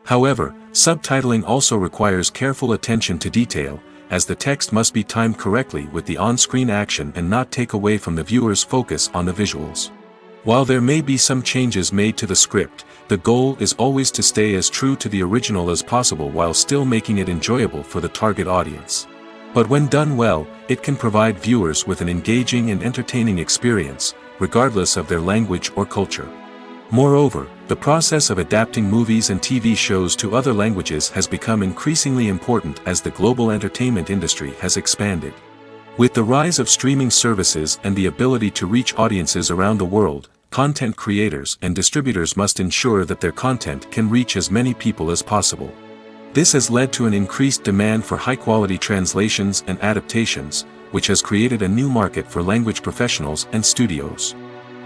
However, subtitling also requires careful attention to detail, as the text must be timed correctly with the on-screen action and not take away from the viewer's focus on the visuals. While there may be some changes made to the script, the goal is always to stay as true to the original as possible while still making it enjoyable for the target audience. But when done well, it can provide viewers with an engaging and entertaining experience, regardless of their language or culture. Moreover, the process of adapting movies and TV shows to other languages has become increasingly important as the global entertainment industry has expanded. With the rise of streaming services and the ability to reach audiences around the world, content creators and distributors must ensure that their content can reach as many people as possible. This has led to an increased demand for high-quality translations and adaptations, which has created a new market for language professionals and studios.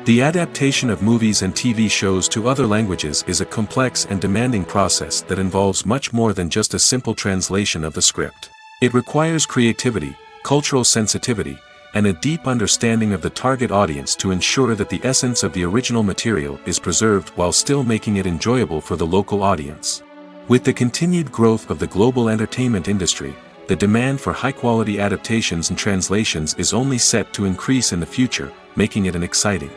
The adaptation of movies and TV shows to other languages is a complex and demanding process that involves much more than just a simple translation of the script. It requires creativity, cultural sensitivity, and a deep understanding of the target audience to ensure that the essence of the original material is preserved while still making it enjoyable for the local audience. With the continued growth of the global entertainment industry, the demand for high-quality adaptations and translations is only set to increase in the future, making it an exciting.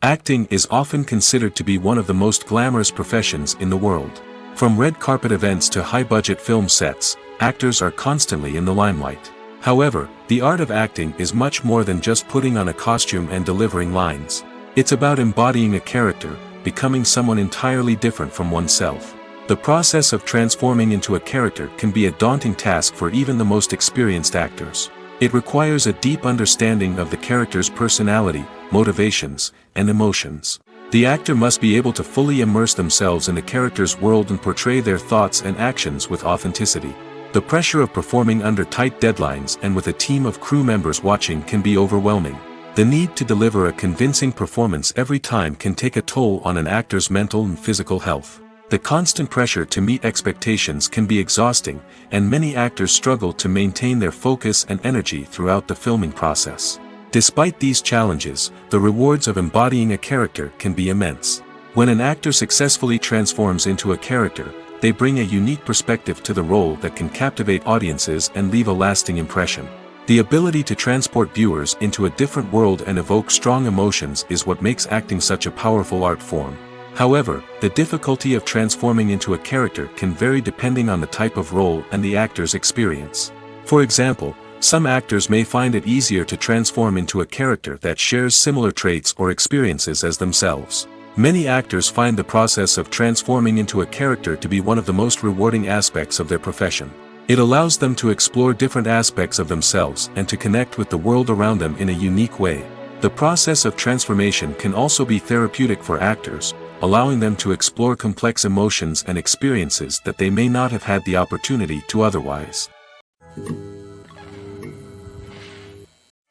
Acting is often considered to be one of the most glamorous professions in the world. From red carpet events to high-budget film sets, actors are constantly in the limelight. However, the art of acting is much more than just putting on a costume and delivering lines. It's about embodying a character, becoming someone entirely different from oneself. The process of transforming into a character can be a daunting task for even the most experienced actors. It requires a deep understanding of the character's personality, motivations, and emotions. The actor must be able to fully immerse themselves in the character's world and portray their thoughts and actions with authenticity. The pressure of performing under tight deadlines and with a team of crew members watching can be overwhelming. The need to deliver a convincing performance every time can take a toll on an actor's mental and physical health. The constant pressure to meet expectations can be exhausting, and many actors struggle to maintain their focus and energy throughout the filming process. Despite these challenges, the rewards of embodying a character can be immense. When an actor successfully transforms into a character, they bring a unique perspective to the role that can captivate audiences and leave a lasting impression. The ability to transport viewers into a different world and evoke strong emotions is what makes acting such a powerful art form. However, the difficulty of transforming into a character can vary depending on the type of role and the actor's experience. For example, some actors may find it easier to transform into a character that shares similar traits or experiences as themselves. Many actors find the process of transforming into a character to be one of the most rewarding aspects of their profession. It allows them to explore different aspects of themselves and to connect with the world around them in a unique way. The process of transformation can also be therapeutic for actors, allowing them to explore complex emotions and experiences that they may not have had the opportunity to otherwise.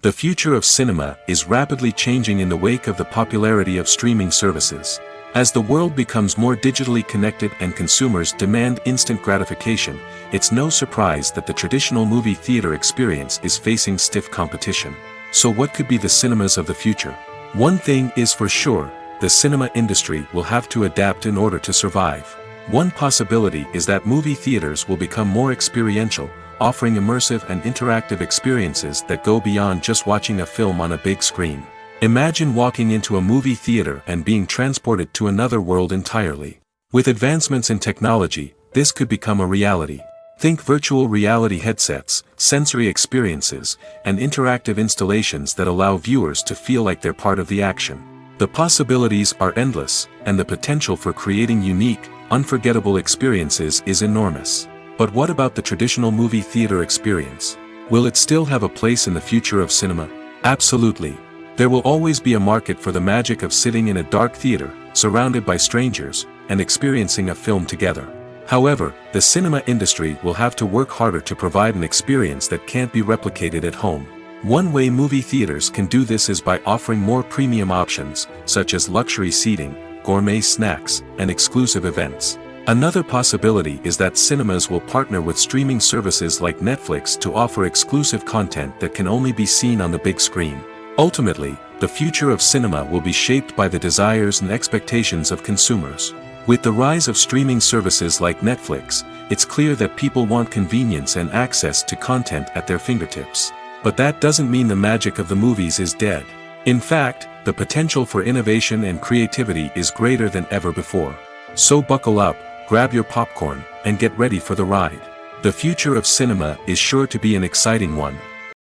The future of cinema is rapidly changing in the wake of the popularity of streaming services. As the world becomes more digitally connected and consumers demand instant gratification, it's no surprise that the traditional movie theater experience is facing stiff competition. So what could be the cinemas of the future? One thing is for sure, the cinema industry will have to adapt in order to survive. One possibility is that movie theaters will become more experiential, offering immersive and interactive experiences that go beyond just watching a film on a big screen. Imagine walking into a movie theater and being transported to another world entirely. With advancements in technology, this could become a reality. Think virtual reality headsets, sensory experiences, and interactive installations that allow viewers to feel like they're part of the action. The possibilities are endless, and the potential for creating unique, unforgettable experiences is enormous. But what about the traditional movie theater experience? Will it still have a place in the future of cinema? Absolutely. There will always be a market for the magic of sitting in a dark theater, surrounded by strangers, and experiencing a film together. However, the cinema industry will have to work harder to provide an experience that can't be replicated at home. One way movie theaters can do this is by offering more premium options, such as luxury seating, gourmet snacks, and exclusive events. Another possibility is that cinemas will partner with streaming services like Netflix to offer exclusive content that can only be seen on the big screen. Ultimately, the future of cinema will be shaped by the desires and expectations of consumers. With the rise of streaming services like Netflix, it's clear that people want convenience and access to content at their fingertips. But that doesn't mean the magic of the movies is dead. In fact, the potential for innovation and creativity is greater than ever before. So buckle up, grab your popcorn, and get ready for the ride. The future of cinema is sure to be an exciting one.